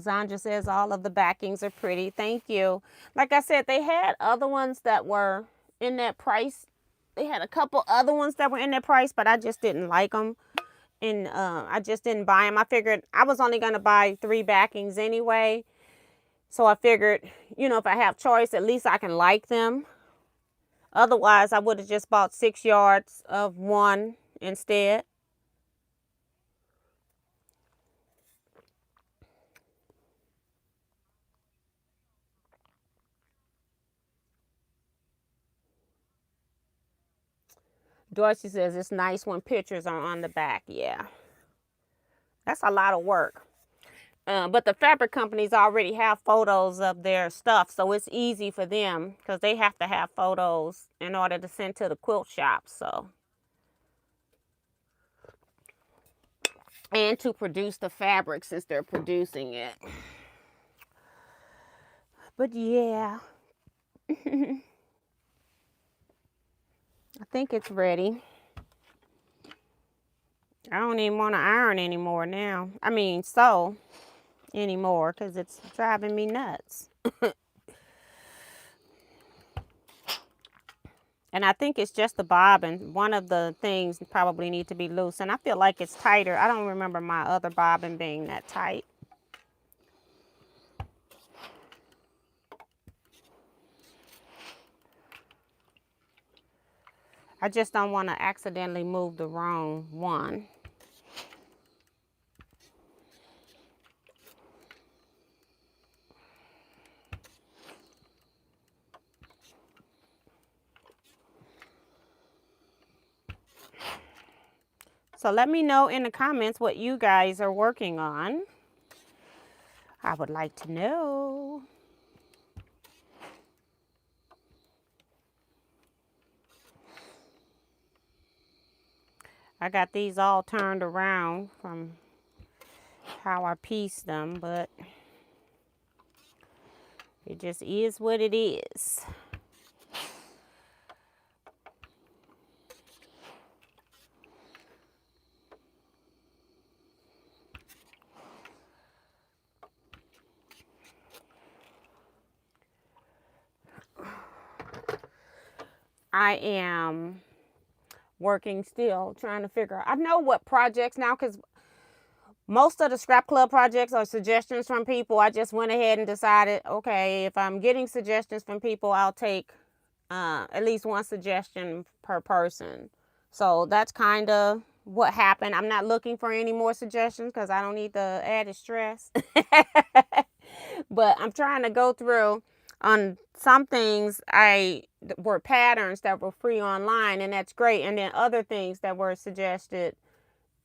Zandra says all of the backings are pretty. Thank you. Like I said, they had other ones that were in that price. They had a couple other ones that were in that price, but I just didn't like them. And I just didn't buy them. I figured I was only going to buy 3 backings anyway. So I figured, you know, if I have choice, at least I can like them. Otherwise, I would have just bought 6 yards of one instead. Dorsey says it's nice when pictures are on the back. Yeah, that's a lot of work. But the fabric companies already have photos of their stuff, so it's easy for them because they have to have photos in order to send to the quilt shop. So, and to produce the fabric since they're producing it. But yeah, I think it's ready. I don't even want to iron anymore now. I mean, sew anymore because it's driving me nuts. And I think it's just the bobbin. One of the things probably need to be loose. And I feel like it's tighter. I don't remember my other bobbin being that tight. I just don't want to accidentally move the wrong one. So let me know in the comments what you guys are working on. I would like to know. I got these all turned around from how I pieced them, but it just is what it is. I am working still, trying to figure out. I know what projects now, because most of the scrap club projects are suggestions from people. I just went ahead and decided, okay, if I'm getting suggestions from people, I'll take at least one suggestion per person. So that's kind of what happened. I'm not looking for any more suggestions because I don't need the added stress. But I'm trying to go through on some things were patterns that were free online, and that's great. And then other things that were suggested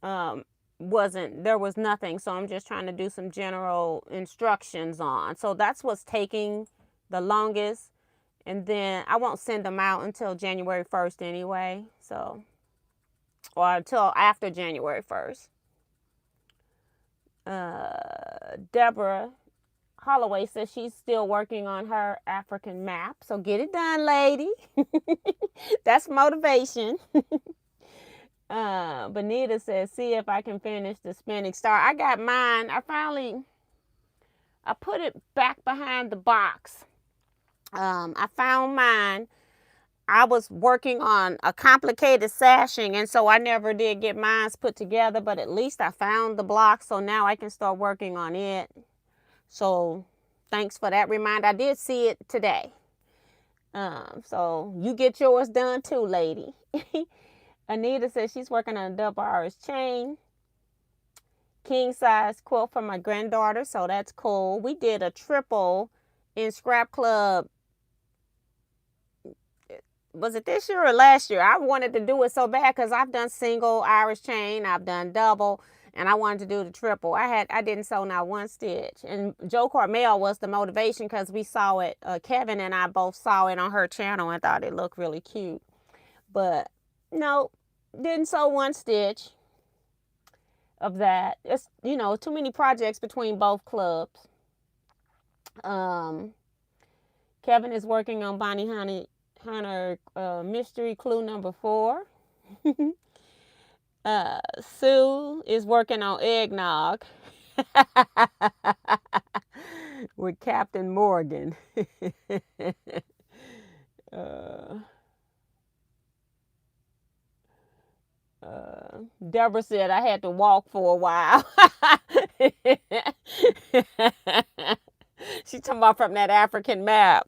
there was nothing. So I'm just trying to do some general instructions on. So that's what's taking the longest. And then I won't send them out until January 1st anyway. So, or until after January 1st. Deborah Holloway says she's still working on her African map. So get it done, lady. That's motivation. Benita says, see if I can finish the spinning star. I got mine. I put it back behind the box. I found mine. I was working on a complicated sashing, and so I never did get mine put together, but at least I found the block, so now I can start working on it. So thanks for that reminder. I did see it today. So you get yours done too, lady. Anita says she's working on a double Irish chain. King size quilt for my granddaughter, so that's cool. We did a triple in Scrap Club. Was it this year or last year? I wanted to do it so bad because I've done single Irish chain, I've done double, and I wanted to do the triple. I didn't sew not one stitch. And Joe Carmel was the motivation because we saw it. Kevin and I both saw it on her channel and thought it looked really cute. But no, didn't sew one stitch. of that. It's, you know, too many projects between both clubs. Kevin is working on Bonnie Hunter mystery clue number 4. Sue is working on eggnog with Captain Morgan. Deborah said I had to walk for a while. She's talking about from that African map.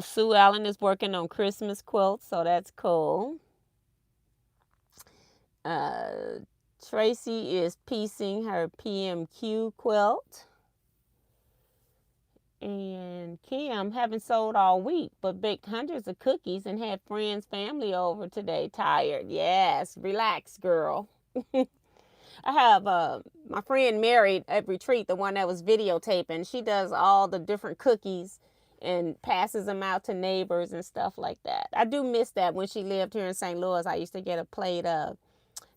Sue Allen is working on Christmas quilts, so that's cool. Tracy is piecing her PMQ quilt. And Kim haven't sold all week, but baked hundreds of cookies and had friends, family over today. Tired. Yes, relax, girl. I have my friend Mary at retreat, the one that was videotaping. She does all the different cookies and passes them out to neighbors and stuff like that. I do miss that. When she lived here in St. Louis, I used to get a plate of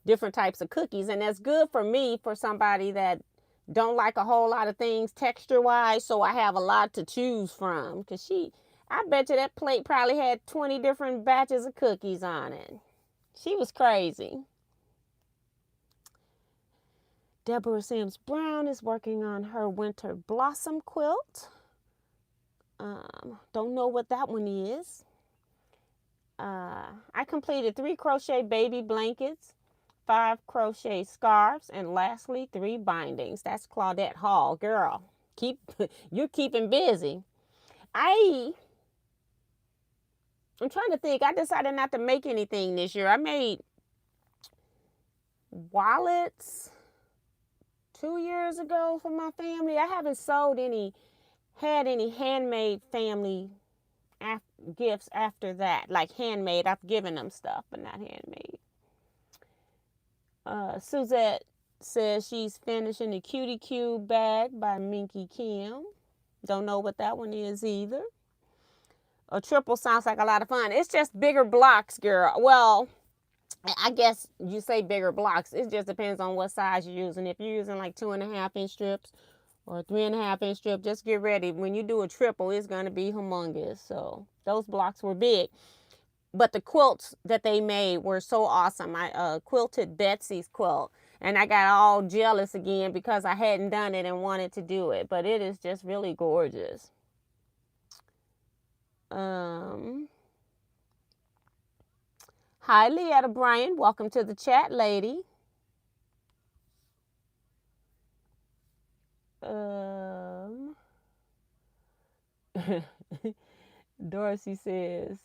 different types of cookies, and that's good for me, for somebody that don't like a whole lot of things texture wise, so I have a lot to choose from. Because I bet you that plate probably had 20 different batches of cookies on it. She was crazy. Deborah Sims Brown is working on her winter blossom quilt. Don't know what that one is. I completed 3 crochet baby blankets, 5 crochet scarves, and lastly 3 bindings. That's Claudette Hall. Girl, you're keeping busy. I'm trying to think. I decided not to make anything this year. I made wallets 2 years ago for my family. I haven't had any handmade family gifts after that. Like handmade, I've given them stuff, but not handmade. Suzette says she's finishing the Cutie Cube bag by Minky Kim. Don't know what that one is either. A triple sounds like a lot of fun. It's just bigger blocks, girl. Well, I guess you say bigger blocks. It just depends on what size you're using. If you're using like 2.5-inch strips or 3.5-inch strip, just get ready. When you do a triple, it's going to be humongous. So those blocks were big. But the quilts that they made were so awesome. I quilted Betsy's quilt, and I got all jealous again because I hadn't done it and wanted to do it. But it is just really gorgeous. Hi, Leetta Bryan. Welcome to the chat, lady. Dorsey says,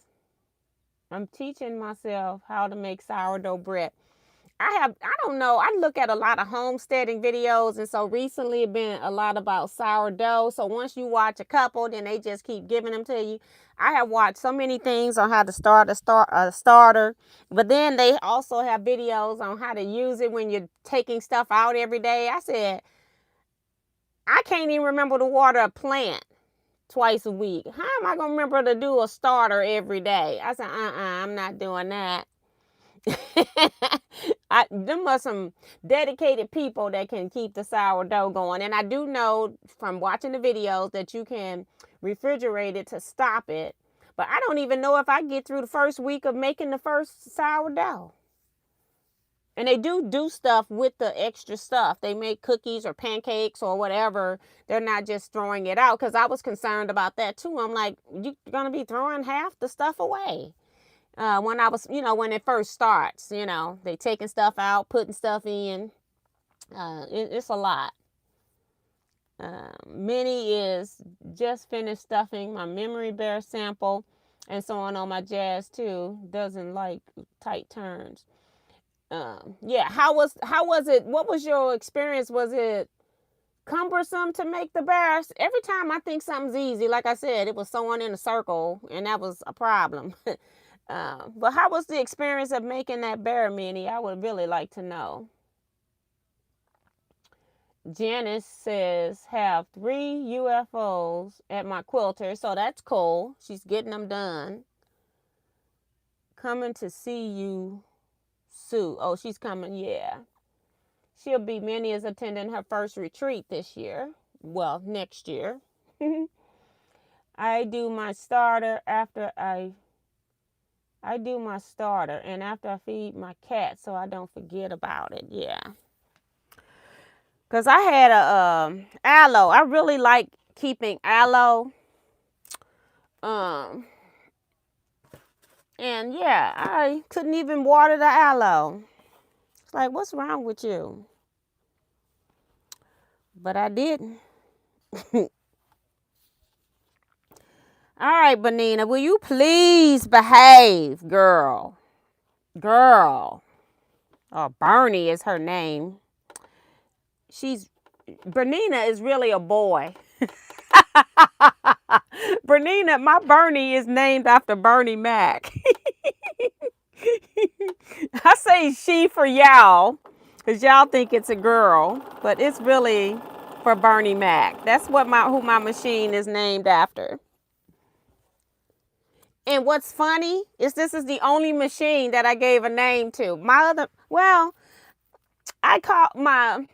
I'm teaching myself how to make sourdough bread. I don't know. I look at a lot of homesteading videos, and so recently it's been a lot about sourdough. So once you watch a couple, then they just keep giving them to you. I have watched so many things on how to start a starter, but then they also have videos on how to use it when you're taking stuff out every day. I said, I can't even remember to water a plant twice a week. How am I going to remember to do a starter every day? I said, I'm not doing that. There must some dedicated people that can keep the sourdough going. And I do know from watching the videos that you can refrigerate it to stop it. But I don't even know if I get through the first week of making the first sourdough. And they do stuff with the extra stuff. They make cookies or pancakes or whatever. They're not just throwing it out, because I was concerned about that too. I'm like, you're going to be throwing half the stuff away. When I was, when it first starts, they taking stuff out, putting stuff in. It's a lot. Minnie is just finished stuffing my memory bear sample and so on my jazz too. Doesn't like tight turns. Yeah, how was it? What was your experience? Was it cumbersome to make the bears? Every time I think something's easy, like I said, it was sewing in a circle, and that was a problem. But how was the experience of making that bear, Minnie? I would really like to know. Janice says, have 3 UFOs at my quilter, so that's cool. She's getting them done. Coming to see you, Sue. Oh, she's coming, yeah. Minnie is attending her first retreat this year. Well, next year. I do my starter after I do my starter and after I feed my cat so I don't forget about it. Yeah. Because I had a aloe. I really like keeping aloe. And yeah, I couldn't even water the aloe. It's like, what's wrong with you? But I didn't. All right, Benina, will you please behave, girl? Girl. Oh, Bernie is her name. Bernina is really a boy. Bernina, my Bernie is named after Bernie Mac. I say she for y'all, because y'all think it's a girl, but it's really for Bernie Mac. That's who my machine is named after. And what's funny is this is the only machine that I gave a name to. I call my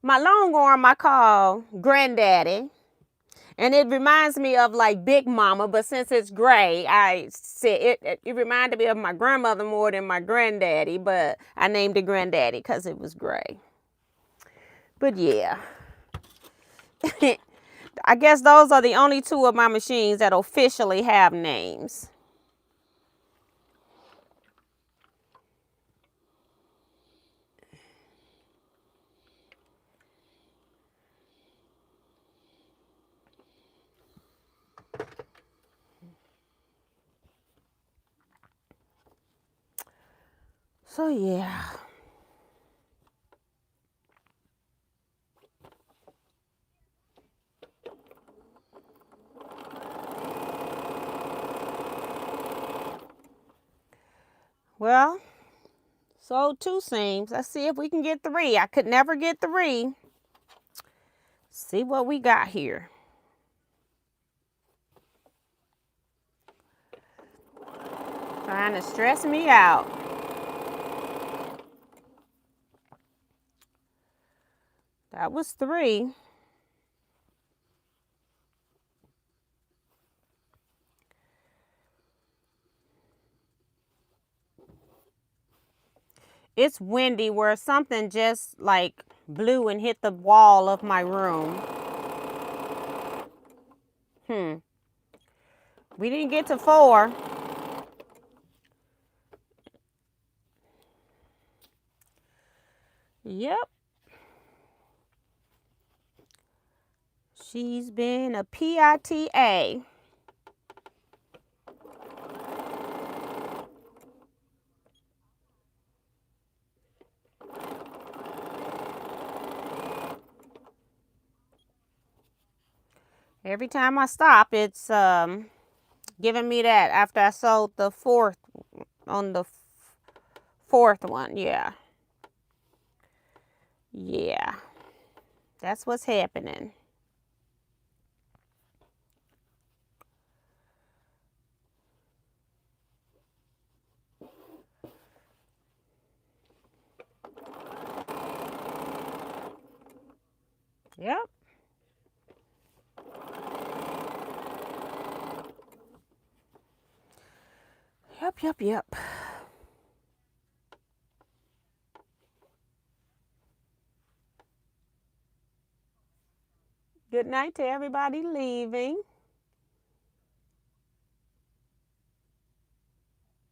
long arm, I call Granddaddy. And it reminds me of like Big Mama, but since it's gray, I said it reminded me of my grandmother more than my granddaddy, but I named it Granddaddy because it was gray. But yeah. I guess those are the only two of my machines that officially have names. So yeah. Well, sold 2 seams. Let's see if we can get 3. I could never get 3. See what we got here. Trying to stress me out. That was 3. It's windy where something just like blew and hit the wall of my room. We didn't get to 4. Yep. She's been a PITA. Every time I stop, it's giving me that after I sold the 4th on the 4th one. Yeah. Yeah. That's what's happening. Yep. Yep. Good night to everybody leaving.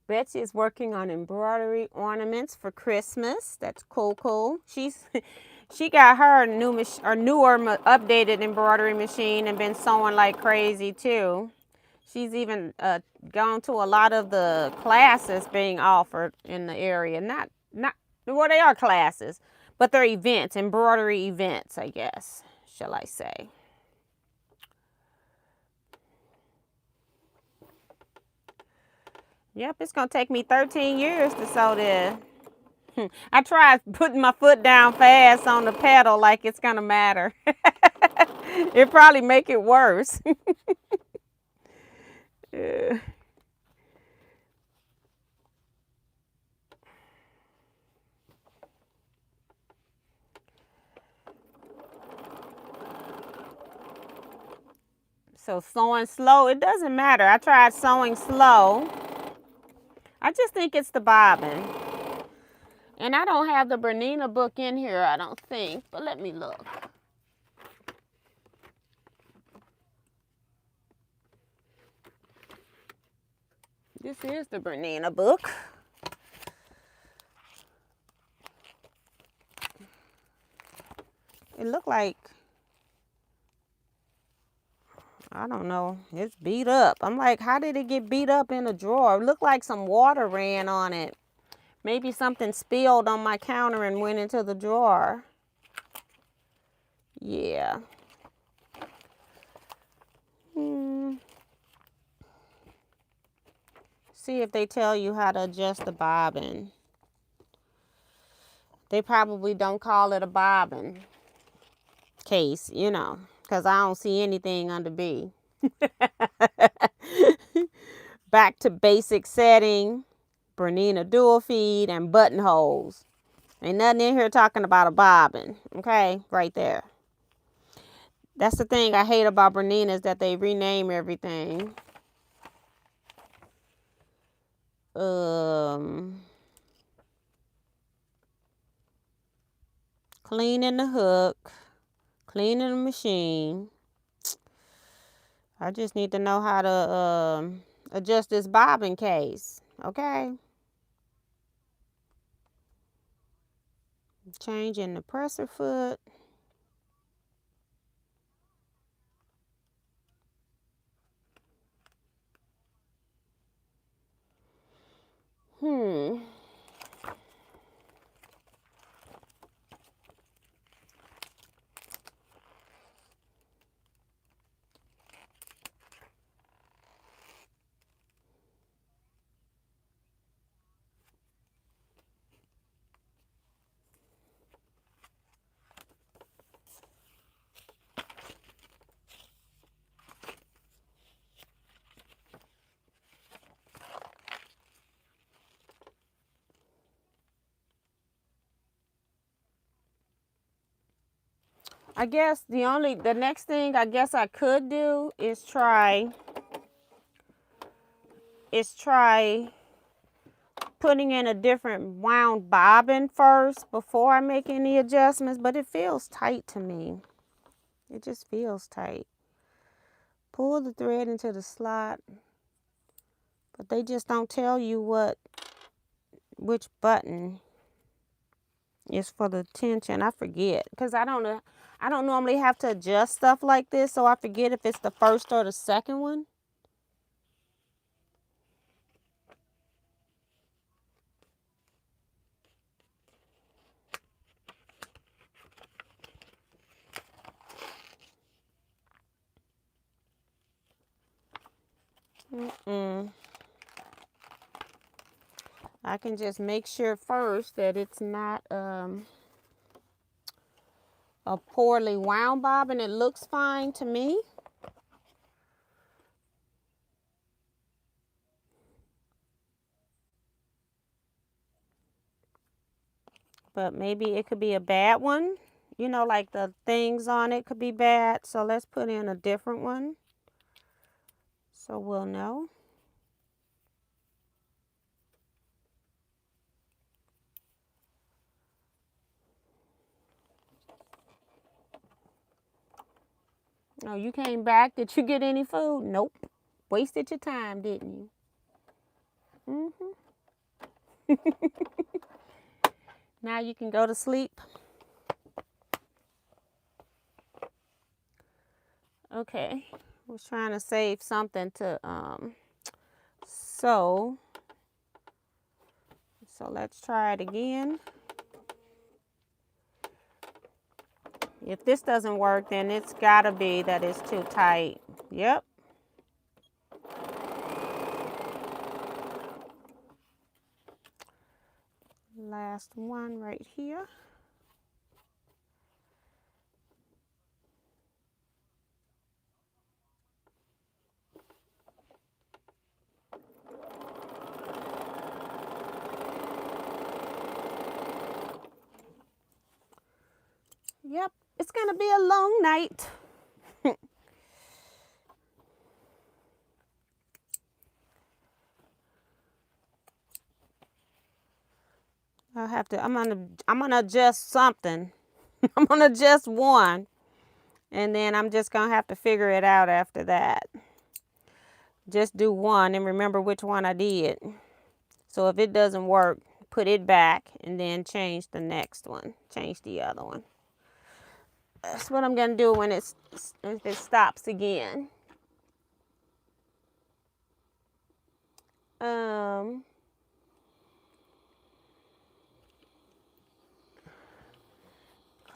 Betsy is working on embroidery ornaments for Christmas. That's cool. She got her newer updated embroidery machine and been sewing like crazy too. She's even gone to a lot of the classes being offered in the area. Not well, they are classes, but they're events, embroidery events, I guess, shall I say. Yep, it's going to take me 13 years to sew this. I tried putting my foot down fast on the pedal like it's going to matter. It probably make it worse. So sewing slow, it doesn't matter. I tried sewing slow. I just think it's the bobbin. And I don't have the Bernina book in here, I don't think, but let me look. This is the Bernina book. It looked like, I don't know, it's beat up. I'm like, how did it get beat up in a drawer? It looked like some water ran on it. Maybe something spilled on my counter and went into the drawer. Yeah. See if they tell you how to adjust the bobbin. They probably don't call it a bobbin case, you know, because I don't see anything under B. Back to basic setting, Bernina dual feed, and buttonholes. Ain't nothing in here talking about a bobbin, okay? Right there. That's the thing I hate about Bernina is that they rename everything. Cleaning the hook, cleaning the machine. I just need to know how to adjust this bobbin case, okay? Changing the presser foot. I guess the next thing I guess I could do is try putting in a different wound bobbin first before I make any adjustments, but it feels tight to me. It just feels tight. Pull the thread into the slot, but they just don't tell you which button is for the tension. I forget because I don't normally have to adjust stuff like this, so I forget if it's the first or the second one. I can just make sure first that it's not a poorly wound bobbin. It looks fine to me. But maybe it could be a bad one. You know, like the things on it could be bad. So let's put in a different one so we'll know. Oh, you came back. Did you get any food? Nope. Wasted your time, didn't you? Now you can go to sleep. Okay. I was trying to save something to sew. So let's try it again. If this doesn't work, then it's gotta be that it's too tight. Yep. Last one right here. Yep, it's gonna be a long night. I'm gonna adjust something. I'm gonna adjust one, and then I'm just gonna have to figure it out after that. Just do one and remember which one I did. So if it doesn't work, put it back and then change the next one. Change the other one. That's what I'm gonna do when if it stops again.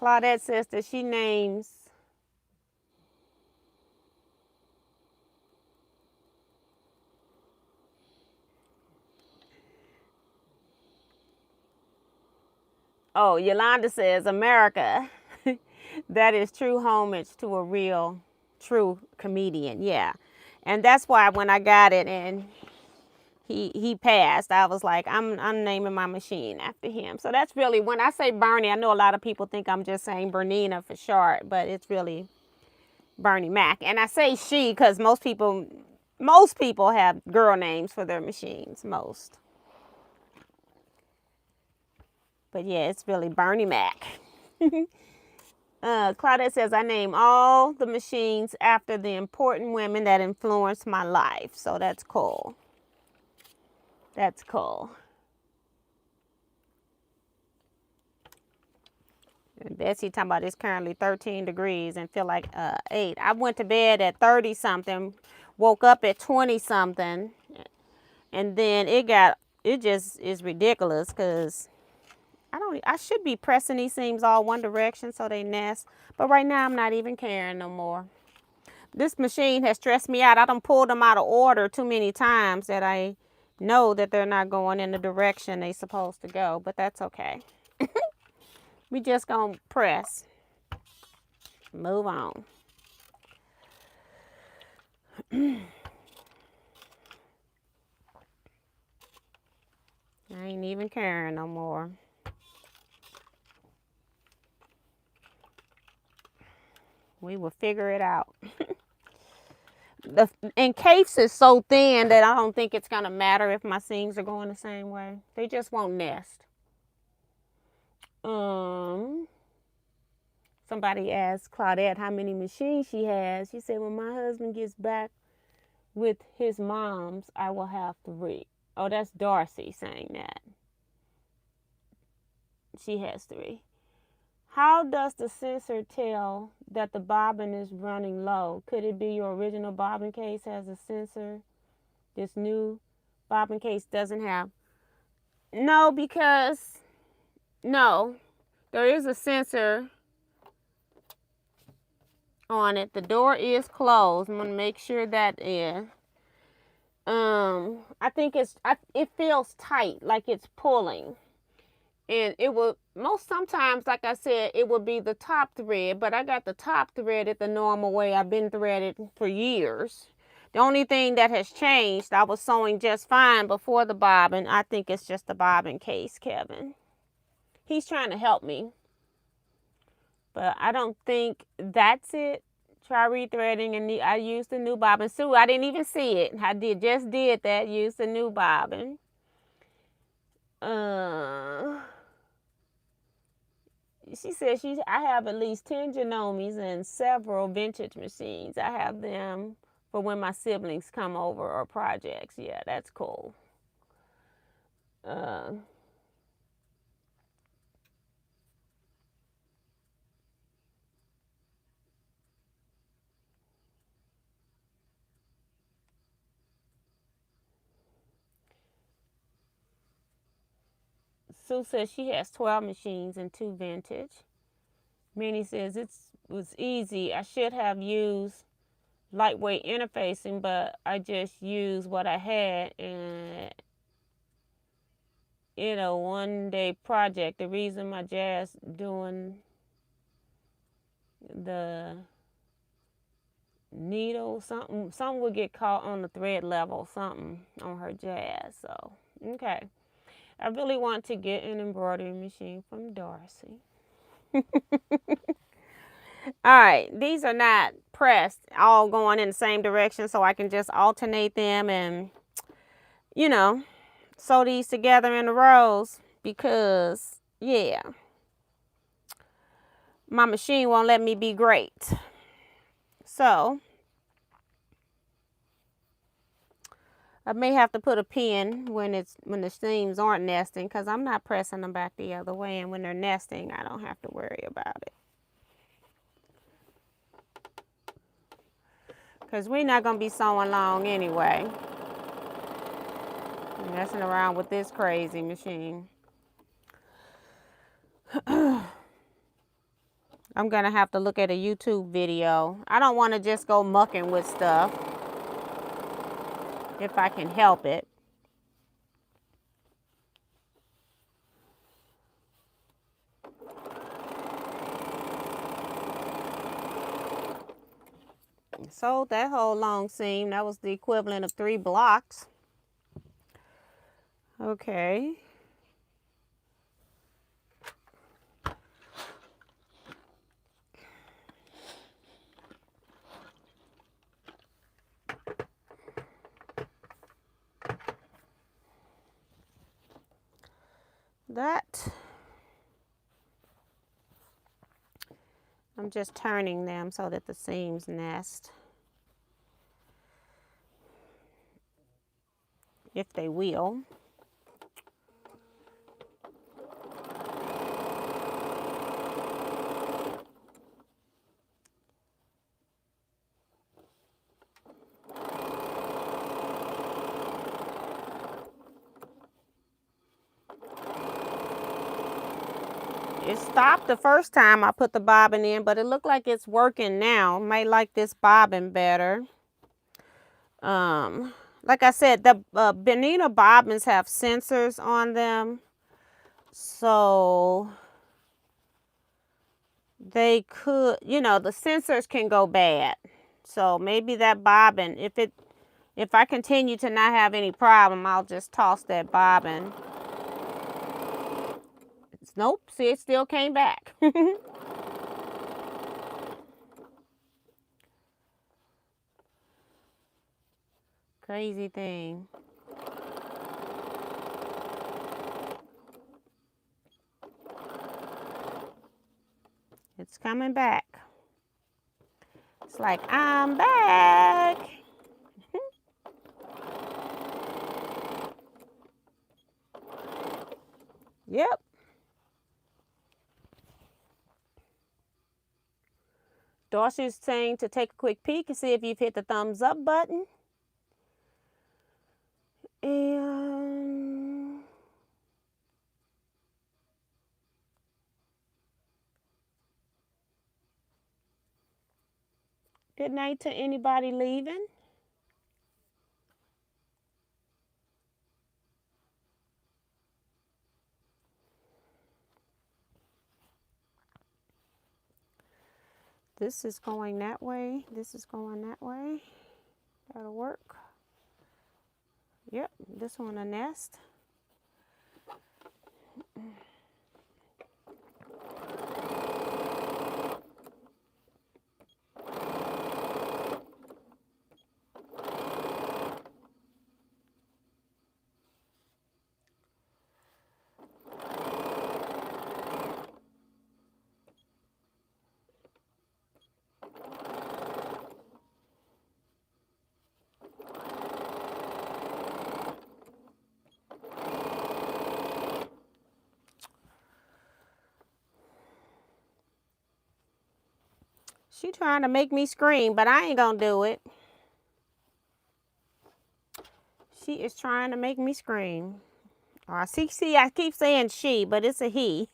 Claudette says that she names oh, Yolanda says America. That is true homage to a real, true comedian. Yeah. And that's why when I got it and he passed, I was like, I'm naming my machine after him. So that's really, when I say Bernie, I know a lot of people think I'm just saying Bernina for short, but it's really Bernie Mac. And I say she because most people have girl names for their machines, most. But yeah, it's really Bernie Mac. Claudette says, I name all the machines after the important women that influenced my life. So that's cool. That's cool. And Betsy talking about it's currently 13 degrees and feel like 8. I went to bed at 30 something, woke up at 20 something, and then it just is ridiculous because I should be pressing these seams all one direction so they nest. But right now I'm not even caring no more. This machine has stressed me out. I done pulled them out of order too many times that I know that they're not going in the direction they're supposed to go. But that's okay. We just gonna press. Move on. I ain't even caring no more. We will figure it out. The encase is so thin that I don't think it's going to matter if my seams are going the same way. They just won't nest. Somebody asked Claudette how many machines she has. She said, when my husband gets back with his mom's, I will have 3. Oh, that's Darcy saying that. She has 3. How does the sensor tell that the bobbin is running low? Could it be your original bobbin case has a sensor? This new bobbin case doesn't have. No, because no, there is a sensor on it. The door is closed. I'm gonna make sure that is. I think it feels tight, like it's pulling. And it will sometimes, like I said, it will be the top thread, but I got the top threaded the normal way I've been threaded for years. The only thing that has changed, I was sewing just fine before the bobbin. I think it's just the bobbin case, Kevin. He's trying to help me, but I don't think that's it. Try rethreading, and I used the new bobbin. Sue, I didn't even see it. I just did that. Used the new bobbin. She said I have at least 10 Genomes and several vintage machines. I have them for when my siblings come over or projects. Yeah, that's cool. Sue says she has 12 machines and 2 vintage. Minnie says it was easy. I should have used lightweight interfacing, but I just used what I had and one-day project. The reason my jazz doing the needle, something would get caught on the thread level, something on her jazz. So, okay. I really want to get an embroidery machine from Darcy. All right, these are not pressed, all going in the same direction, so I can just alternate them and, sew these together in the rows. because, yeah, my machine won't let me be great. So I may have to put a pin when the seams aren't nesting, because I'm not pressing them back the other way, and when they're nesting, I don't have to worry about it. Because we're not going to be sewing long anyway. I'm messing around with this crazy machine. I'm going to have to look at a YouTube video. I don't want to just go mucking with stuff if I can help it. Sewed that whole long seam. That was the equivalent of 3 blocks. Okay. That, I'm just turning them so that the seams nest, if they will. It stopped the first time I put the bobbin in, but it looked like it's working now. Might like this bobbin better. Like I said, the Benina bobbins have sensors on them, so they could, you know, the sensors can go bad. So maybe that bobbin, if I continue to not have any problem, I'll just toss that bobbin. Nope, see, it still came back. Crazy thing. It's coming back. It's like, I'm back. Yep. Darcy's saying to take a quick peek and see if you've hit the thumbs up button. And good night to anybody leaving. This is going that way. This is going that way. That'll work. Yep, this one a nest. She trying to make me scream, but I ain't gonna do it. She is trying to make me scream. Oh, see, I keep saying she, but it's a he.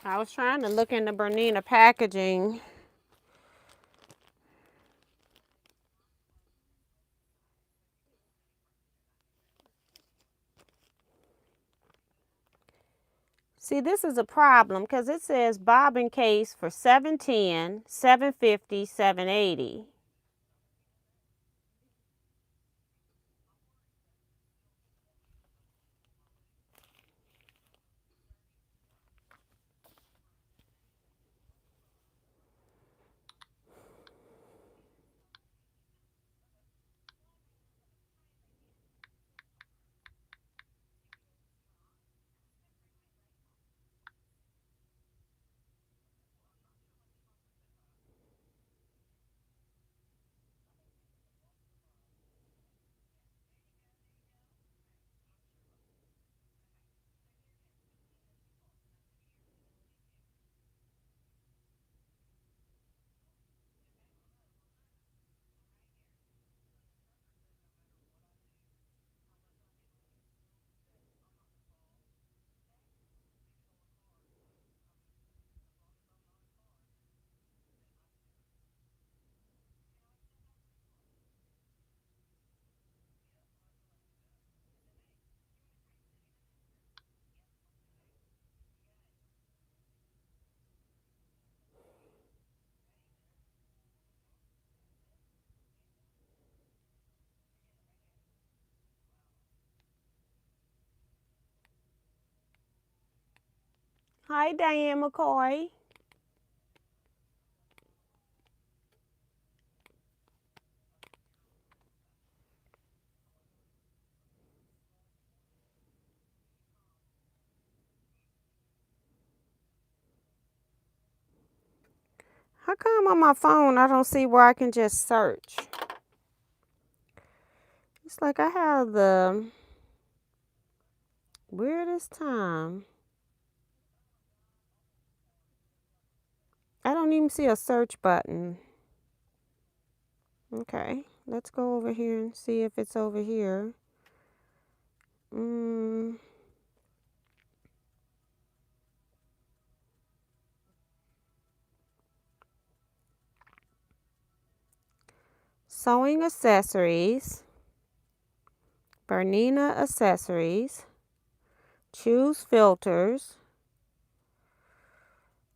I was trying to look into Bernina packaging. See, this is a problem because it says bobbin case for $710, $750, $780. Hi, Diane McCoy. How come on my phone I don't see where I can just search? It's like I have the weirdest time. I don't even see a search button. Okay, let's go over here and see if it's over here. Sewing accessories, Bernina accessories, choose filters,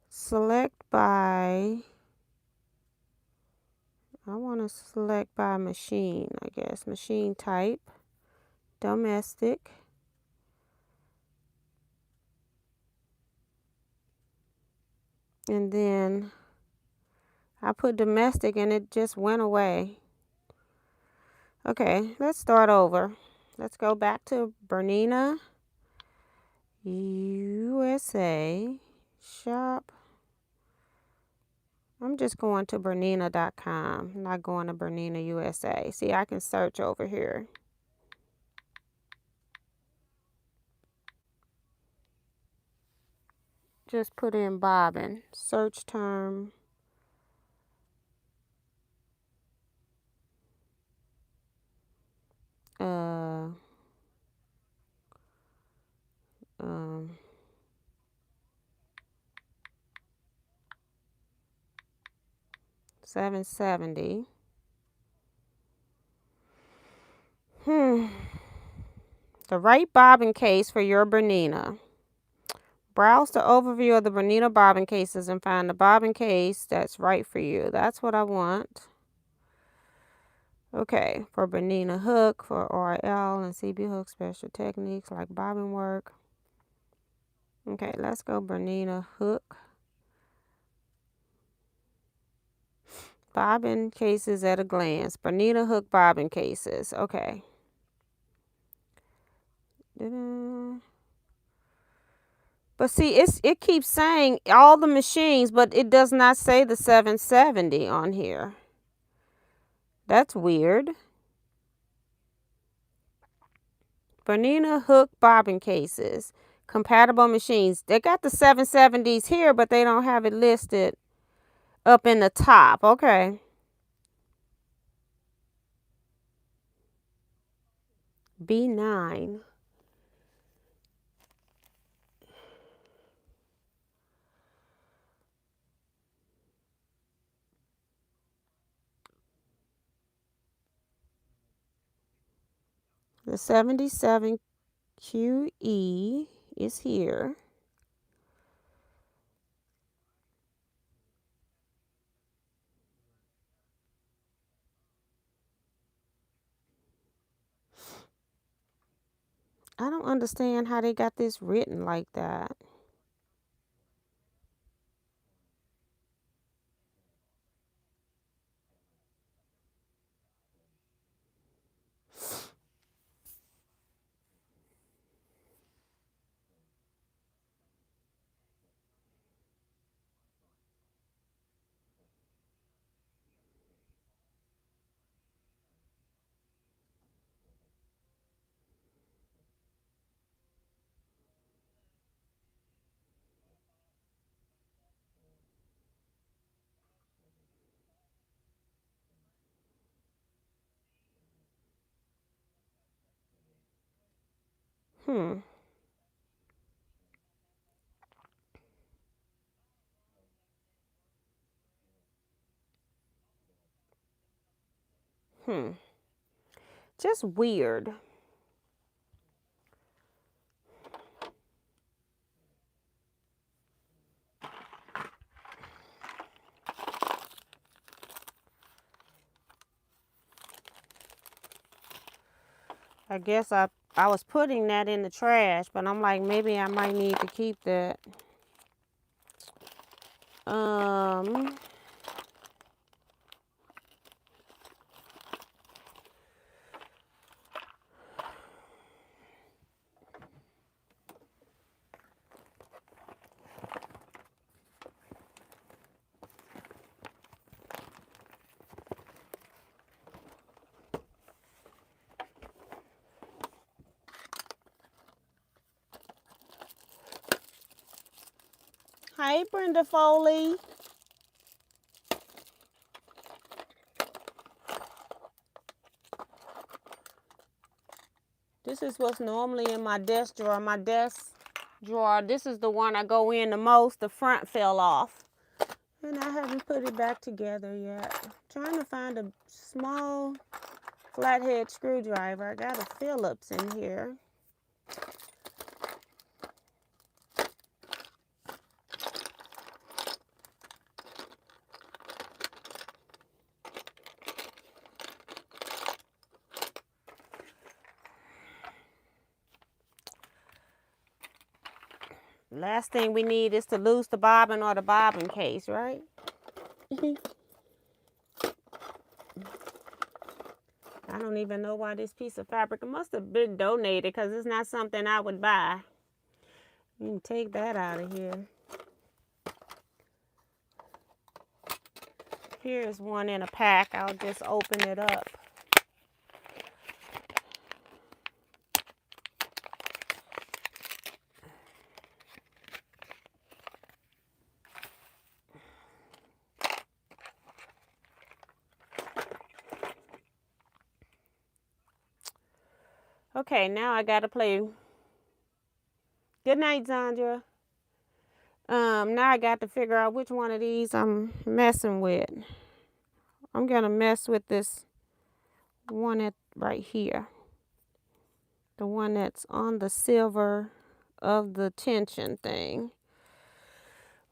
select by, I want to select by machine, I guess, machine type, domestic. And then I put domestic and it just went away. Okay, let's start over. Let's go back to Bernina, USA, shop. I'm just going to Bernina.com. I'm not going to Bernina, USA. See, I can search over here. Just put in bobbin. Search term. Uh, 770. The right bobbin case for your Bernina. Browse the overview of the Bernina bobbin cases and find the bobbin case that's right for you. That's what I want. Okay, for Bernina hook, for RL and CB hook special techniques like bobbin work. Okay, let's go Bernina hook. Bobbin cases at a glance. Bernina hook bobbin cases. Okay. But see, it keeps saying all the machines, but it does not say the 770 on here. That's weird. Bernina hook bobbin cases. Compatible machines. They got the 770s here, but they don't have it listed up in the top. Okay. B9. The 77 QE is here. I don't understand how they got this written like that. Hmm. Hmm. Just weird. I guess I was putting that in the trash, but I'm like, maybe I might need to keep that. Hi, Brenda Foley. This is what's normally in my desk drawer. My desk drawer, this is the one I go in the most. The front fell off. And I haven't put it back together yet. I'm trying to find a small flathead screwdriver. I got a Phillips in here. Last thing we need is to lose the bobbin or the bobbin case, right? I don't even know why this piece of fabric, it must have been donated because it's not something I would buy. You can take that out of here. Here's one in a pack. I'll just open it up. Okay, now I gotta play. Good night, Zandra. Now I got to figure out which one of these I'm messing with. I'm gonna mess with this one right here. The one that's on the silver of the tension thing.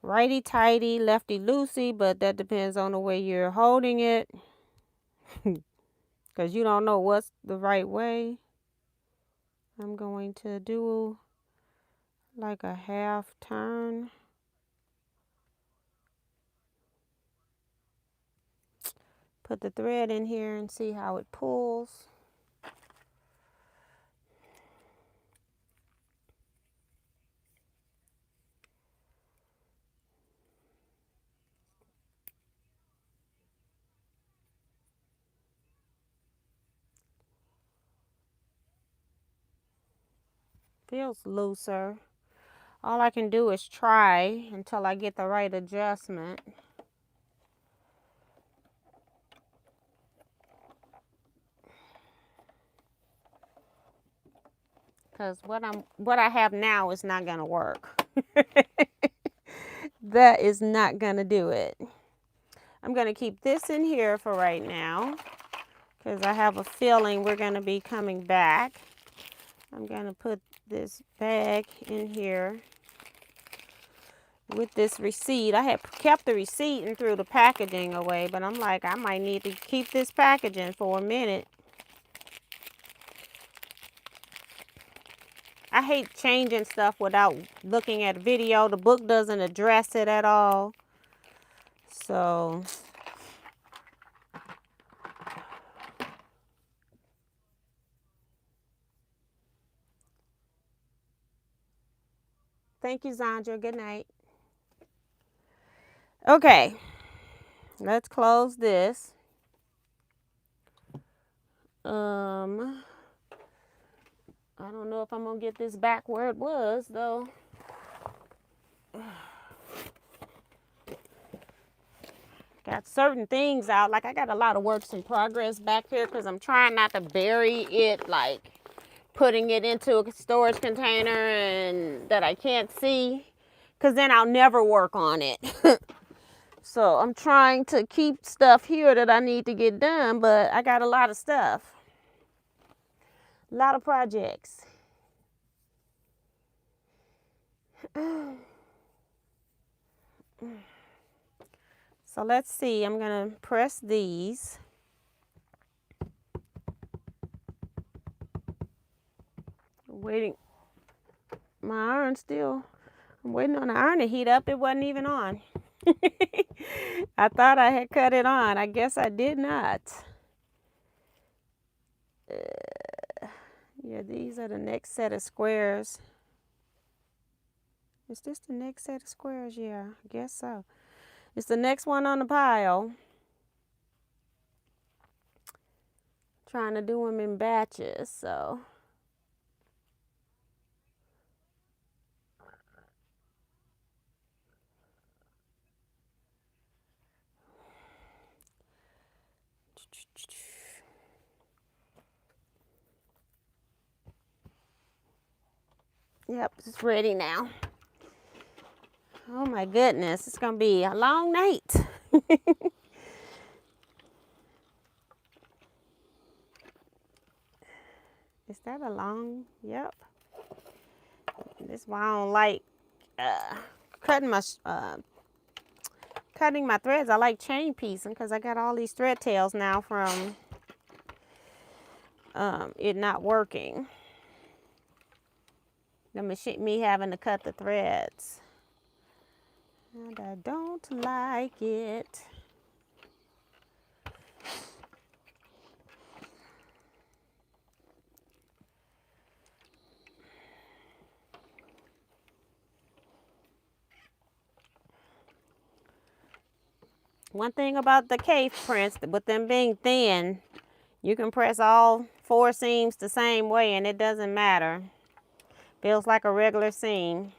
Righty tighty, lefty loosey, but that depends on the way you're holding it. Because you don't know what's the right way. I'm going to do like a half turn. Put the thread in here and see how it pulls. Feels looser. All I can do is try until I get the right adjustment. Because what I have now is not gonna work. That is not gonna do it. I'm gonna keep this in here for right now. because I have a feeling we're going to be coming back. I'm going to put this bag in here with this receipt. I had kept the receipt and threw the packaging away, but I'm like, I might need to keep this packaging for a minute. I hate changing stuff without looking at video. The book doesn't address it at all. So thank you, Zandra. Good night. Okay, let's close this. I don't know if I'm gonna get this back where it was though. Got certain things out, like I got a lot of works in progress back here because I'm trying not to bury it, like putting it into a storage container and that I can't see, because then I'll never work on it. So I'm trying to keep stuff here that I need to get done, but I got a lot of stuff. A lot of projects. So let's see, I'm gonna press these. Waiting, my iron still, I'm waiting on the iron to heat up. It wasn't even on. I thought I had cut it on. I guess I did not. Yeah, these are the next set of squares. Is this the next set of squares? Yeah, I guess so. It's the next one on the pile. Trying to do them in batches, so. Yep, it's ready now. Oh my goodness, it's gonna be a long night. Is that a long? Yep. This is why I don't like cutting my threads. I like chain piecing because I got all these thread tails now from it not working. The machine, me having to cut the threads. And I don't like it. One thing about the cave prints, with them being thin, you can press all 4 seams the same way and it doesn't matter. Feels like a regular seam.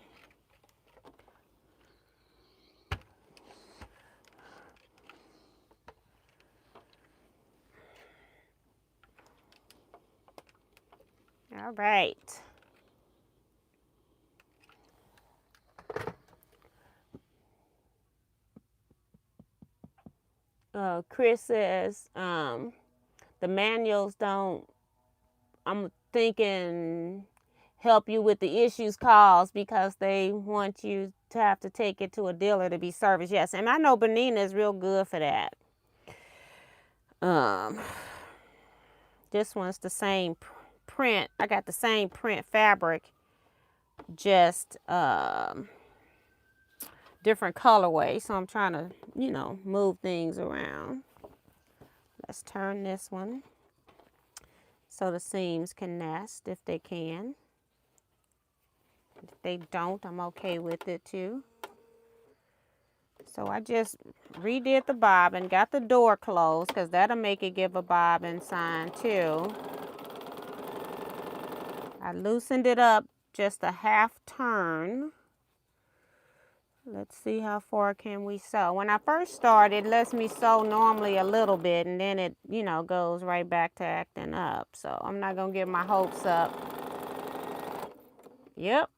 All right. Chris says the manuals don't, I'm thinking, help you with the issues caused because they want you to have to take it to a dealer to be serviced. Yes, and I know Benina is real good for that. This one's the same print. I got the same print fabric, just different colorway. So I'm trying to, you know, move things around. Let's turn this one so the seams can nest if they can. If they don't, I'm okay with it too. So I just redid the bobbin, got the door closed because that'll make it give a bobbin sign too. I loosened it up just a half turn. Let's see how far can we sew. When I first started, it lets me sew normally a little bit and then it, you know, goes right back to acting up. So I'm not gonna get my hopes up. Yep.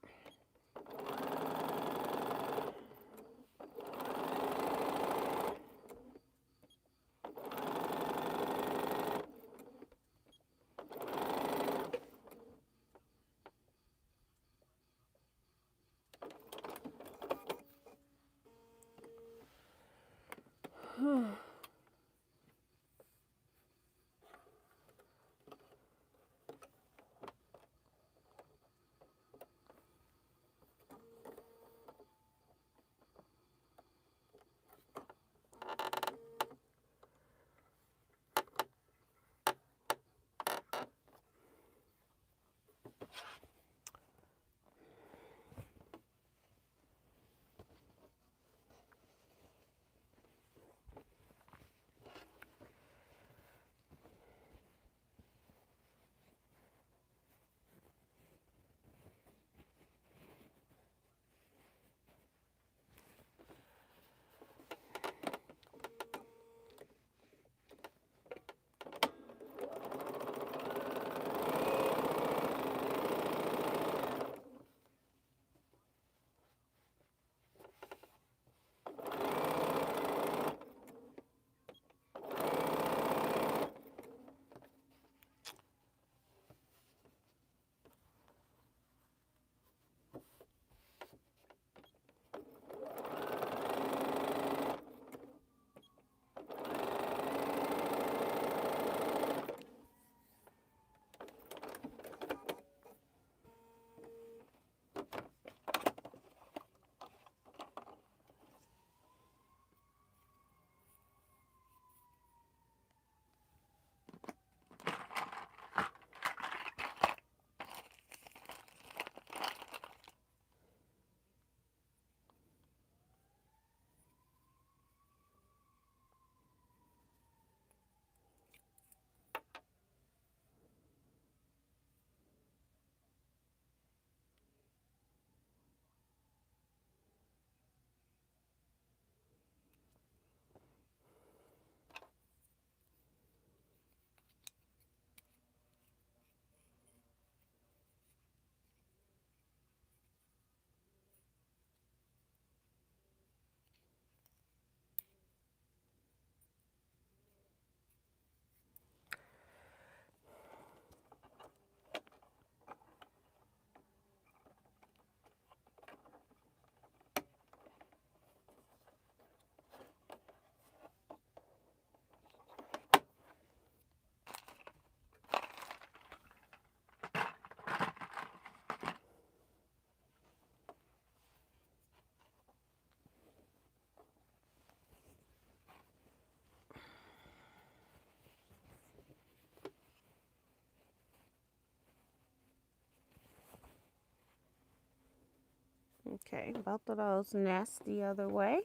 Okay, both of those nest the other way.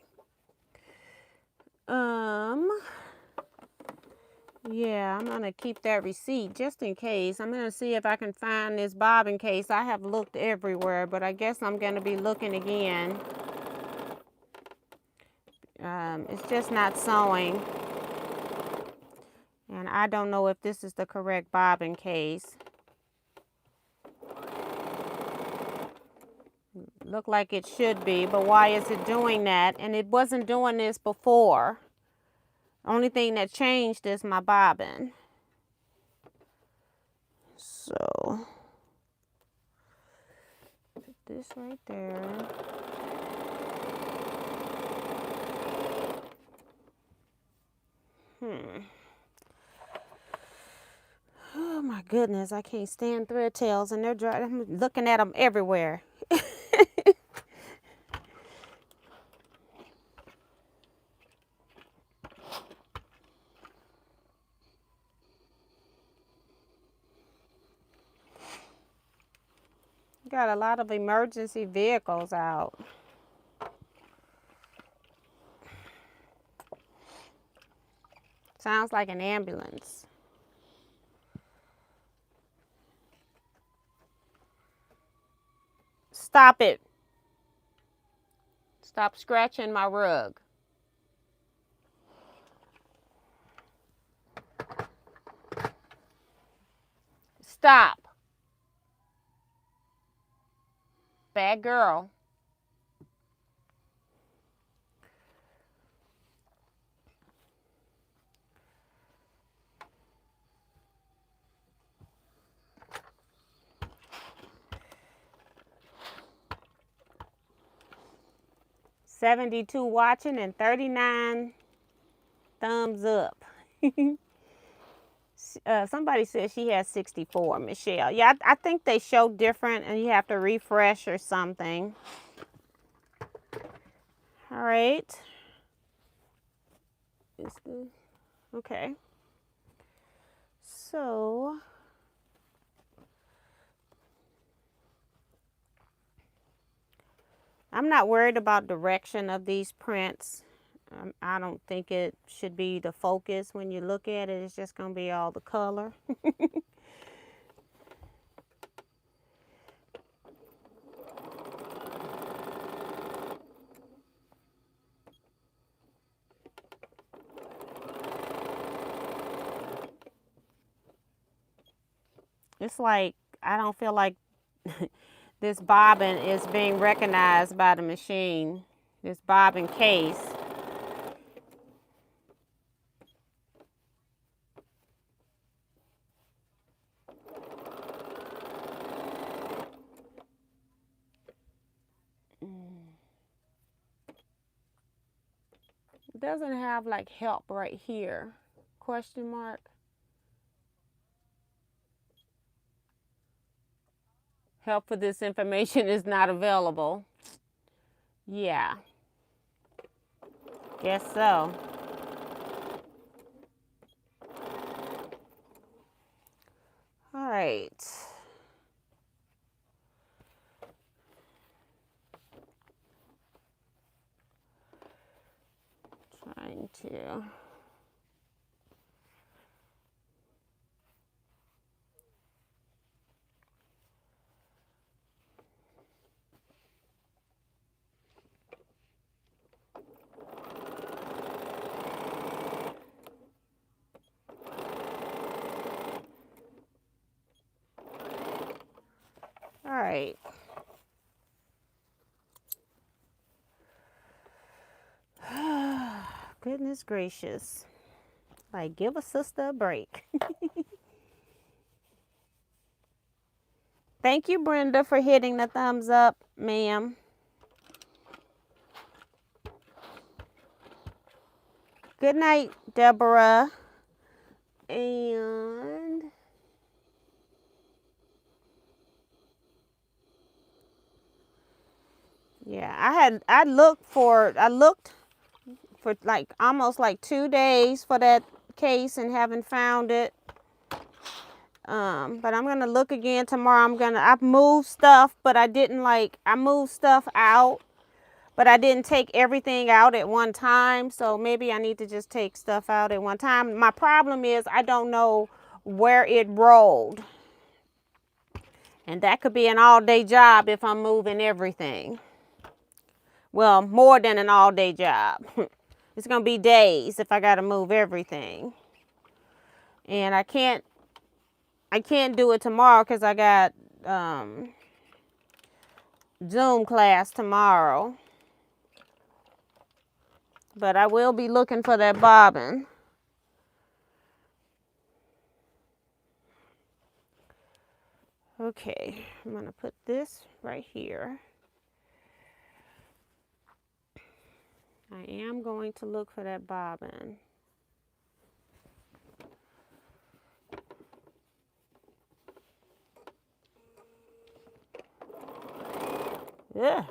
Yeah, I'm gonna keep that receipt just in case. I'm gonna see if I can find this bobbin case. I have looked everywhere, but I guess I'm gonna be looking again. It's just not sewing. And I don't know if this is the correct bobbin case. Look like it should be, but why is it doing that? And it wasn't doing this before. Only thing that changed is my bobbin. So, put this right there. Oh my goodness, I can't stand thread tails and they're dry. I'm looking at them everywhere. Got a lot of emergency vehicles out. Sounds like an ambulance. Stop it. Stop scratching my rug. Stop. Bad girl. $72 watching and 39 Thumbs up. Somebody said she has 64, Michelle. Yeah, I think they show different and you have to refresh or something. All right. Okay. So, I'm not worried about direction of these prints. I don't think it should be the focus when you look at it. It's just going to be all the color. It's like, I don't feel like this bobbin is being recognized by the machine. This bobbin case. It doesn't have like help right here. Question mark. Help for this information is not available. Yeah. Guess so. All right. Trying to. All right. Goodness gracious. Like, give a sister a break. Thank you, Brenda, for hitting the thumbs up, ma'am. Good night, Deborah. And yeah, I looked for like almost like 2 days for that case and haven't found it. But I'm gonna look again tomorrow. I've moved stuff, but I moved stuff out, but I didn't take everything out at one time. So maybe I need to just take stuff out at one time. My problem is I don't know where it rolled. And that could be an all-day job if I'm moving everything. Well, more than an all-day job. It's going to be days if I got to move everything. And I can't do it tomorrow because I got Zoom class tomorrow. But I will be looking for that bobbin. Okay, I'm going to put this right here. I am going to look for that bobbin. Yeah.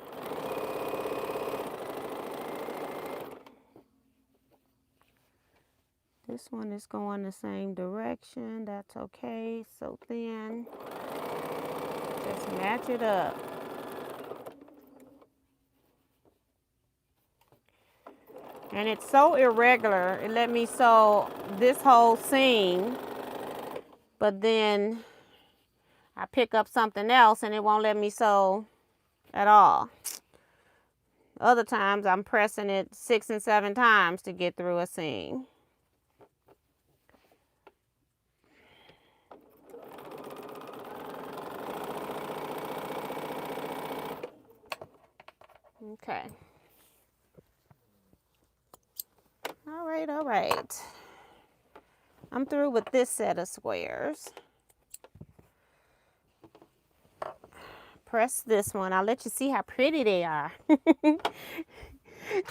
This one is going the same direction. That's okay. So thin. Just match it up. And it's so irregular. It let me sew this whole seam, but then I pick up something else and it won't let me sew at all. Other times I'm pressing it 6 and 7 times to get through a seam. Okay. All right. I'm through with this set of squares. Press this one. I'll let you see how pretty they are.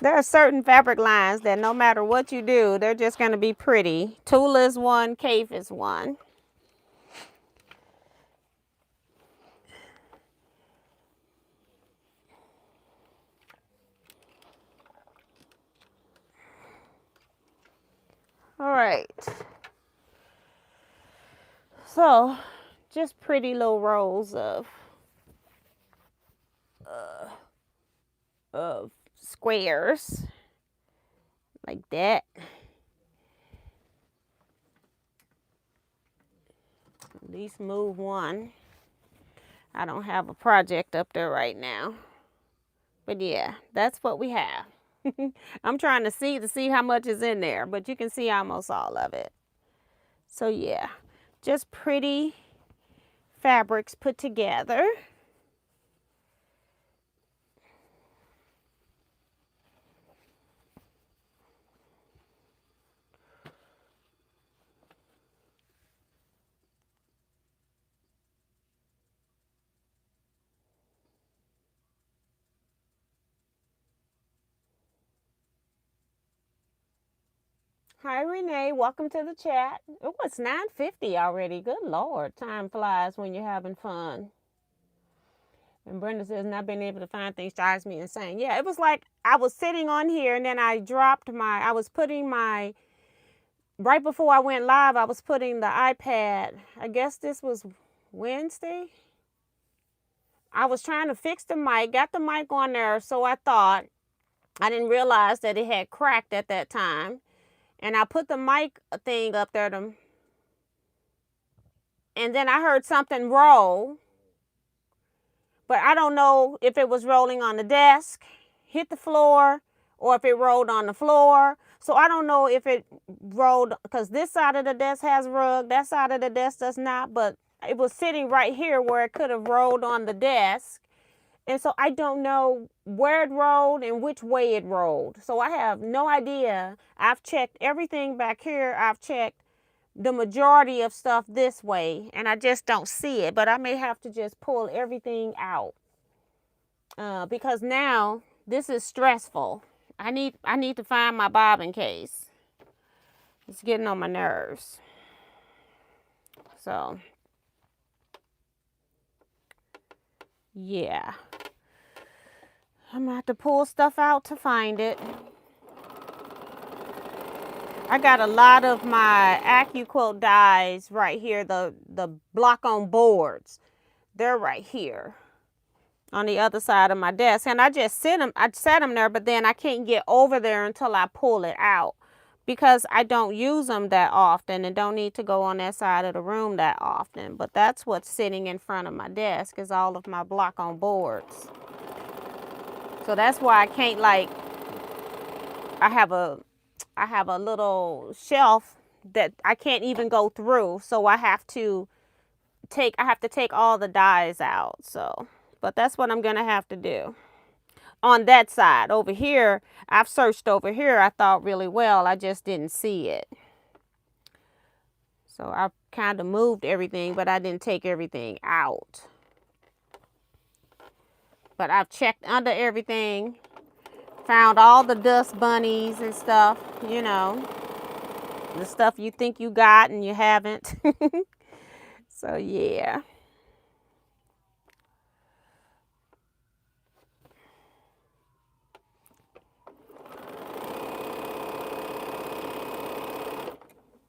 There are certain fabric lines that no matter what you do, they're just going to be pretty. Tula is one, Cave is one. All right. So, just pretty little rolls of squares like that. At least move one. I don't have a project up there right now. But yeah, that's what we have. I'm trying to see how much is in there, but you can see almost all of it. So yeah, just pretty fabrics put together. Hi Renee, welcome to the chat. Oh, it's 9:50 already. Good Lord, time flies when you're having fun. And Brenda says, not being able to find things drives me insane. Yeah, it was like I was sitting on here and then I was putting my, right before I went live, I was putting the iPad, I guess this was Wednesday. I was trying to fix the mic, got the mic on there, so I thought, I didn't realize that it had cracked at that time. And I put the mic thing up there, and then I heard something roll. But I don't know if it was rolling on the desk, hit the floor, or if it rolled on the floor. So I don't know if it rolled, because this side of the desk has rug, that side of the desk does not, but it was sitting right here where it could have rolled on the desk. And so I don't know where it rolled and which way it rolled. So I have no idea. I've checked everything back here. I've checked the majority of stuff this way, and I just don't see it. But I may have to just pull everything out because now this is stressful. I need to find my bobbin case. It's getting on my nerves. So yeah, I'm gonna have to pull stuff out to find it. I got a lot of my Teaquilt dies right here, the block on boards. They're right here on the other side of my desk. And I just set them there, but then I can't get over there until I pull it out because I don't use them that often and don't need to go on that side of the room that often. But that's what's sitting in front of my desk is all of my block on boards. So that's why I can't, like, I have a little shelf that I can't even go through. So I have to take all the dies out. So, but that's what I'm going to have to do. On that side over here, I've searched over here. I thought really well. I just didn't see it. So I kind of moved everything, but I didn't take everything out. But I've checked under everything, found all the dust bunnies and stuff, you know, the stuff you think you got and you haven't. So yeah.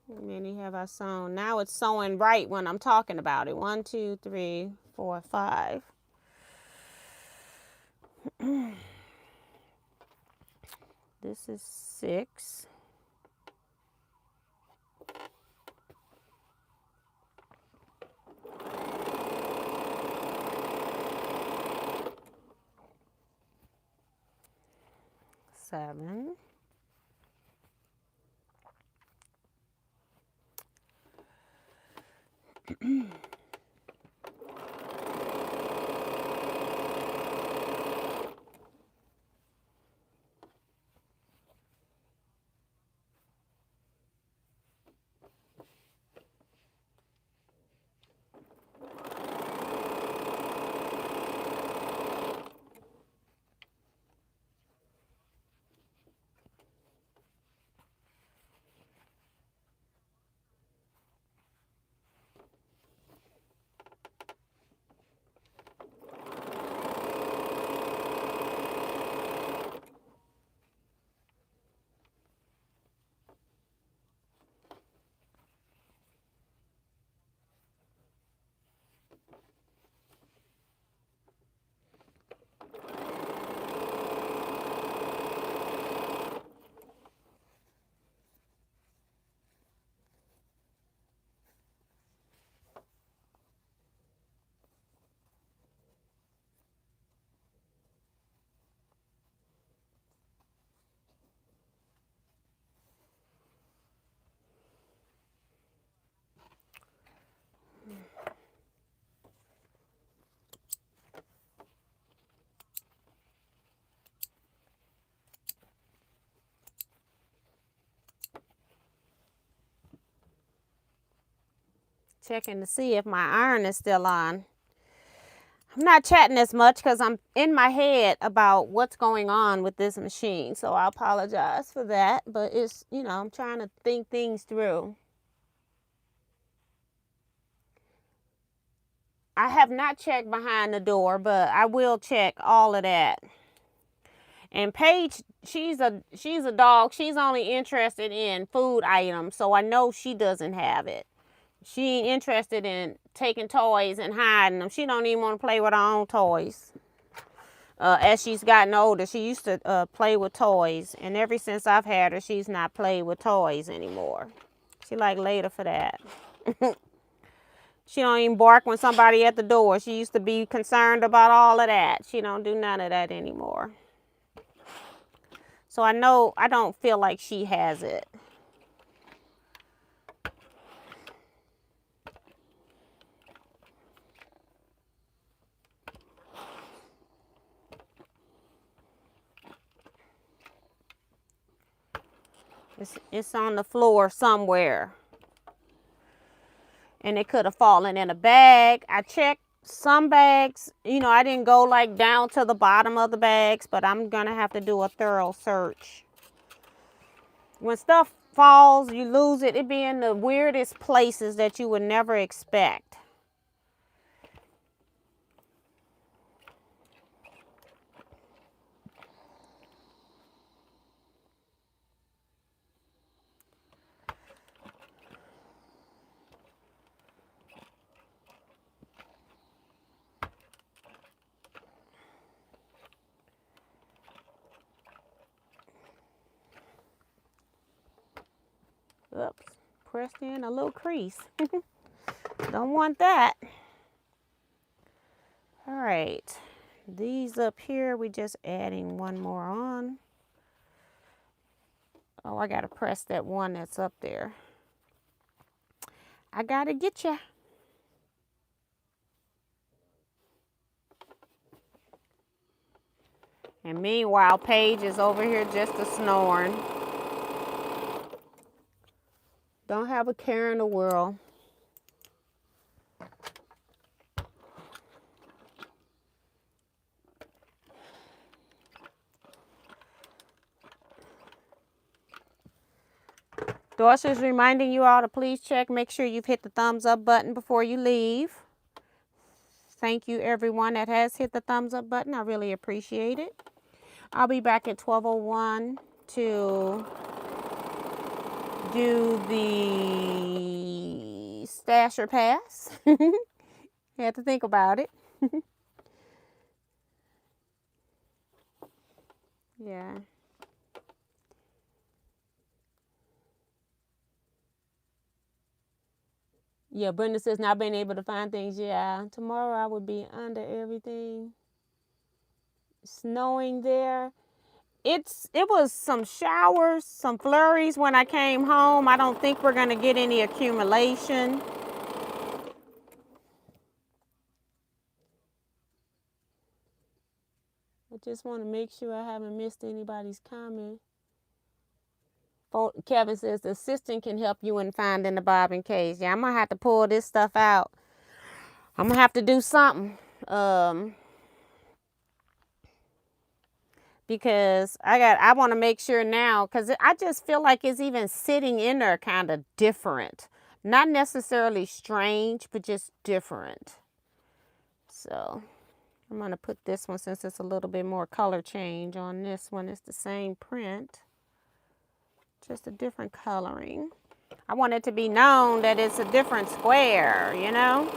How many have I sewn? Now it's sewing right when I'm talking about it. 1, 2, 3, 4, 5. This is 6. Seven. checking to see if my iron is still on. I'm not chatting as much because I'm in my head about what's going on with this machine. So I apologize for that. But it's, you know, I'm trying to think things through. I have not checked behind the door, but I will check all of that. And Paige, she's a dog. She's only interested in food items. So I know she doesn't have it. She ain't interested in taking toys and hiding them. She don't even want to play with her own toys. As she's gotten older, she used to play with toys. And ever since I've had her, she's not played with toys anymore. She like later for that. She don't even bark when somebody at the door. She used to be concerned about all of that. She don't do none of that anymore. So I know I don't feel like she has it. It's on the floor somewhere. And it could have fallen in a bag. I checked some bags. You know, I didn't go like down to the bottom of the bags, but I'm going to have to do a thorough search. When stuff falls, you lose it. It be in the weirdest places that you would never expect. Oops, pressed in a little crease. Don't want that. All right, these up here, we just adding one more on. Oh, I gotta press that one that's up there. I gotta get ya. And meanwhile, Paige is over here just a snoring. Don't have a care in the world. Dorsa's reminding you all to please check. Make sure you've hit the thumbs up button before you leave. Thank you everyone that has hit the thumbs up button. I really appreciate it. I'll be back at 12:01 to do the stasher pass. Had to think about it. Yeah. Yeah, Brenda says not being able to find things. Yeah, tomorrow I would be under everything. Snowing there. It was some showers, some flurries when I came home. I don't think we're going to get any accumulation. I just want to make sure I haven't missed anybody's comment. Kevin says the assistant can help you in finding the bobbin case. Yeah, I'm going to have to pull this stuff out. I'm going to have to do something. Because I want to make sure now, because I just feel like it's even sitting in there kind of different. Not necessarily strange, but just different. So I'm going to put this one, since it's a little bit more color change on this one. It's the same print, just a different coloring. I want it to be known that it's a different square, you know?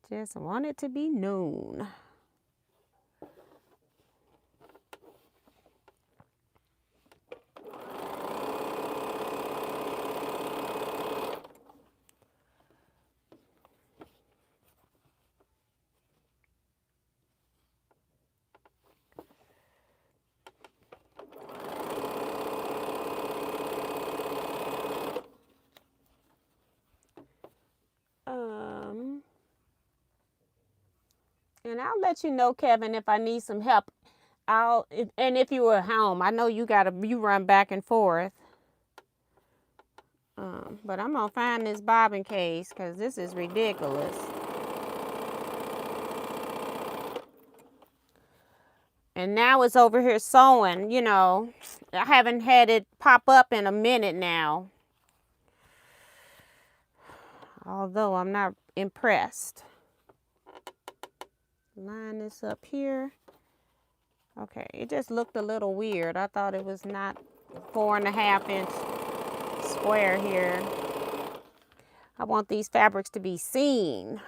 Just want it to be known. And I'll let you know, Kevin, if I need some help. And if you were home, I know you run back and forth. But I'm gonna find this bobbin case because this is ridiculous. And now it's over here sewing, you know. I haven't had it pop up in a minute now. Although I'm not impressed. Line this up here. Okay, it just looked a little weird. I thought it was not 4.5 inch square here. I want these fabrics to be seen.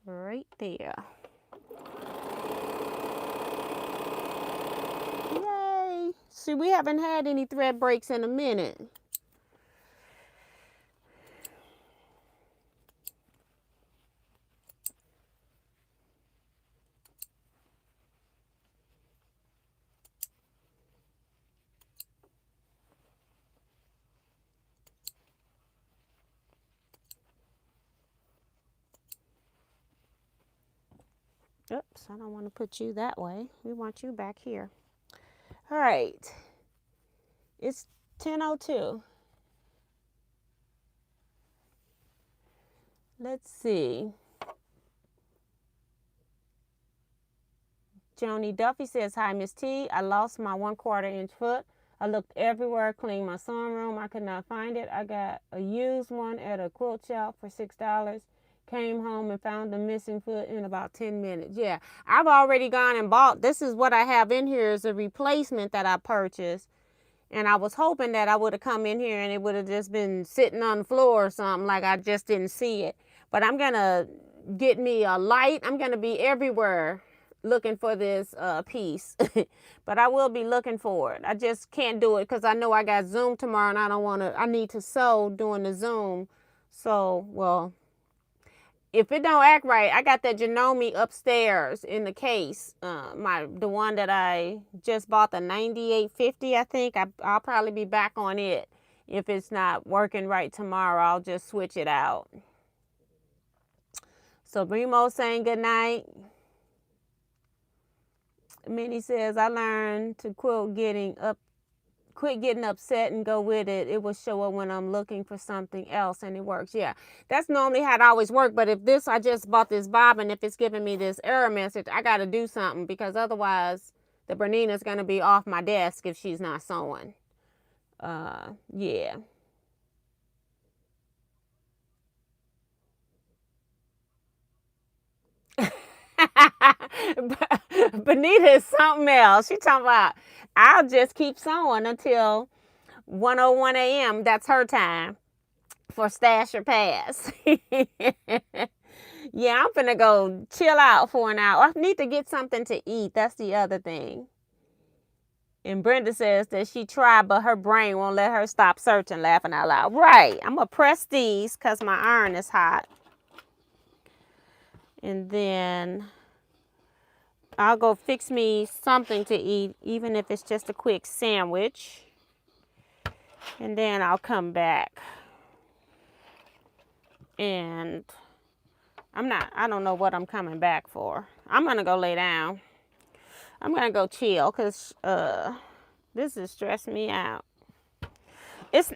Right there. Yay! See, we haven't had any thread breaks in a minute. Oops, I don't want to put you that way. We want you back here. All right. It's 10:02. Let's see. Joni Duffy says, hi, Miss T. I lost my 1/4 inch foot. I looked everywhere, cleaned my sewing room. I could not find it. I got a used one at a quilt shop for $6. Came home and found the missing foot in about 10 minutes. Yeah, I've already gone and bought. This is what I have in here is a replacement that I purchased. And I was hoping that I would have come in here and it would have just been sitting on the floor or something, like I just didn't see it. But I'm going to get me a light. I'm going to be everywhere looking for this piece. But I will be looking for it. I just can't do it because I know I got Zoom tomorrow and I need to sew during the Zoom. So, well, if it don't act right, I got that Janome upstairs in the case. The one that I just bought, the 9850, I think. I'll probably be back on it. If it's not working right tomorrow, I'll just switch it out. So Brimo saying good night. Minnie says, I learned to quit getting upset and go with it. It will show up when I'm looking for something else and it works. Yeah, that's normally how it always works. But if I just bought this bobbin, if it's giving me this error message, I got to do something because otherwise the Bernina's going to be off my desk if she's not sewing. Yeah. Benita is something else. She talking about, I'll just keep sewing until 1:01 a.m. That's her time for stash or pass. Yeah, I'm finna go chill out for an hour. I need to get something to eat. That's the other thing. And Brenda says that she tried, but her brain won't let her stop searching, laughing out loud. Right. I'm going to press these because my iron is hot. And then I'll go fix me something to eat, even if it's just a quick sandwich. And then I'll come back. And I don't know what I'm coming back for. I'm going to go lay down. I'm going to go chill because this is stressing me out.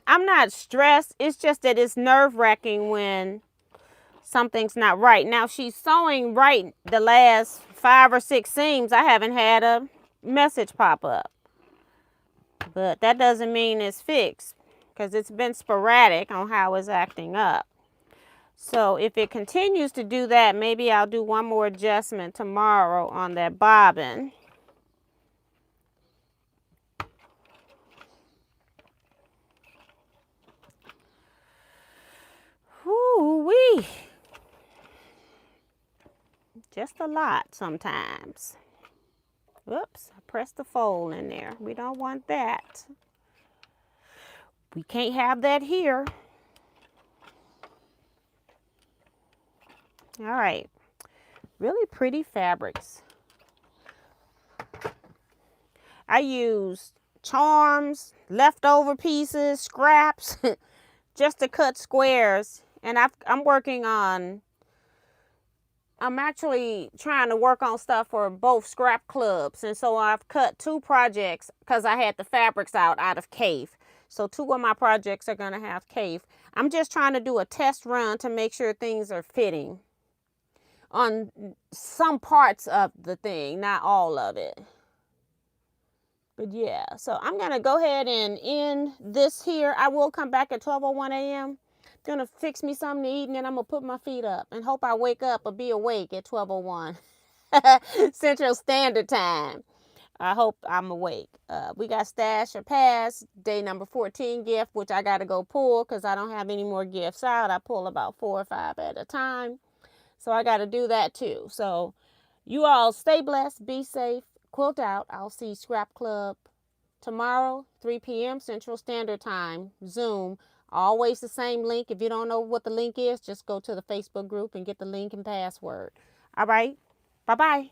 I'm not stressed. It's just that it's nerve-wracking when something's not right. Now, she's sewing right the last 5 or 6 seams. I haven't had a message pop up. But that doesn't mean it's fixed because it's been sporadic on how it's acting up. So if it continues to do that, maybe I'll do one more adjustment tomorrow on that bobbin. Whoo-wee. Just a lot sometimes. Oops, I pressed the fold in there. We don't want that. We can't have that here. All right, really pretty fabrics. I used charms, leftover pieces, scraps, just to cut squares. And I'm actually trying to work on stuff for both scrap clubs. And so I've cut 2 projects because I had the fabrics out of Cave. So 2 of my projects are going to have Cave. I'm just trying to do a test run to make sure things are fitting on some parts of the thing, not all of it. But yeah, so I'm going to go ahead and end this here. I will come back at 12:01 a.m. Going to fix me something to eat, and then I'm going to put my feet up and hope I wake up or be awake at 12:01 Central Standard Time. I hope I'm awake. We got Stash or Pass, day number 14 gift, which I got to go pull because I don't have any more gifts out. I pull about 4 or 5 at a time. So I got to do that too. So you all stay blessed, be safe, quilt out. I'll see Scrap Club tomorrow, 3 p.m. Central Standard Time, Zoom. Always the same link. If you don't know what the link is, just go to the Facebook group and get the link and password. All right. Bye-bye.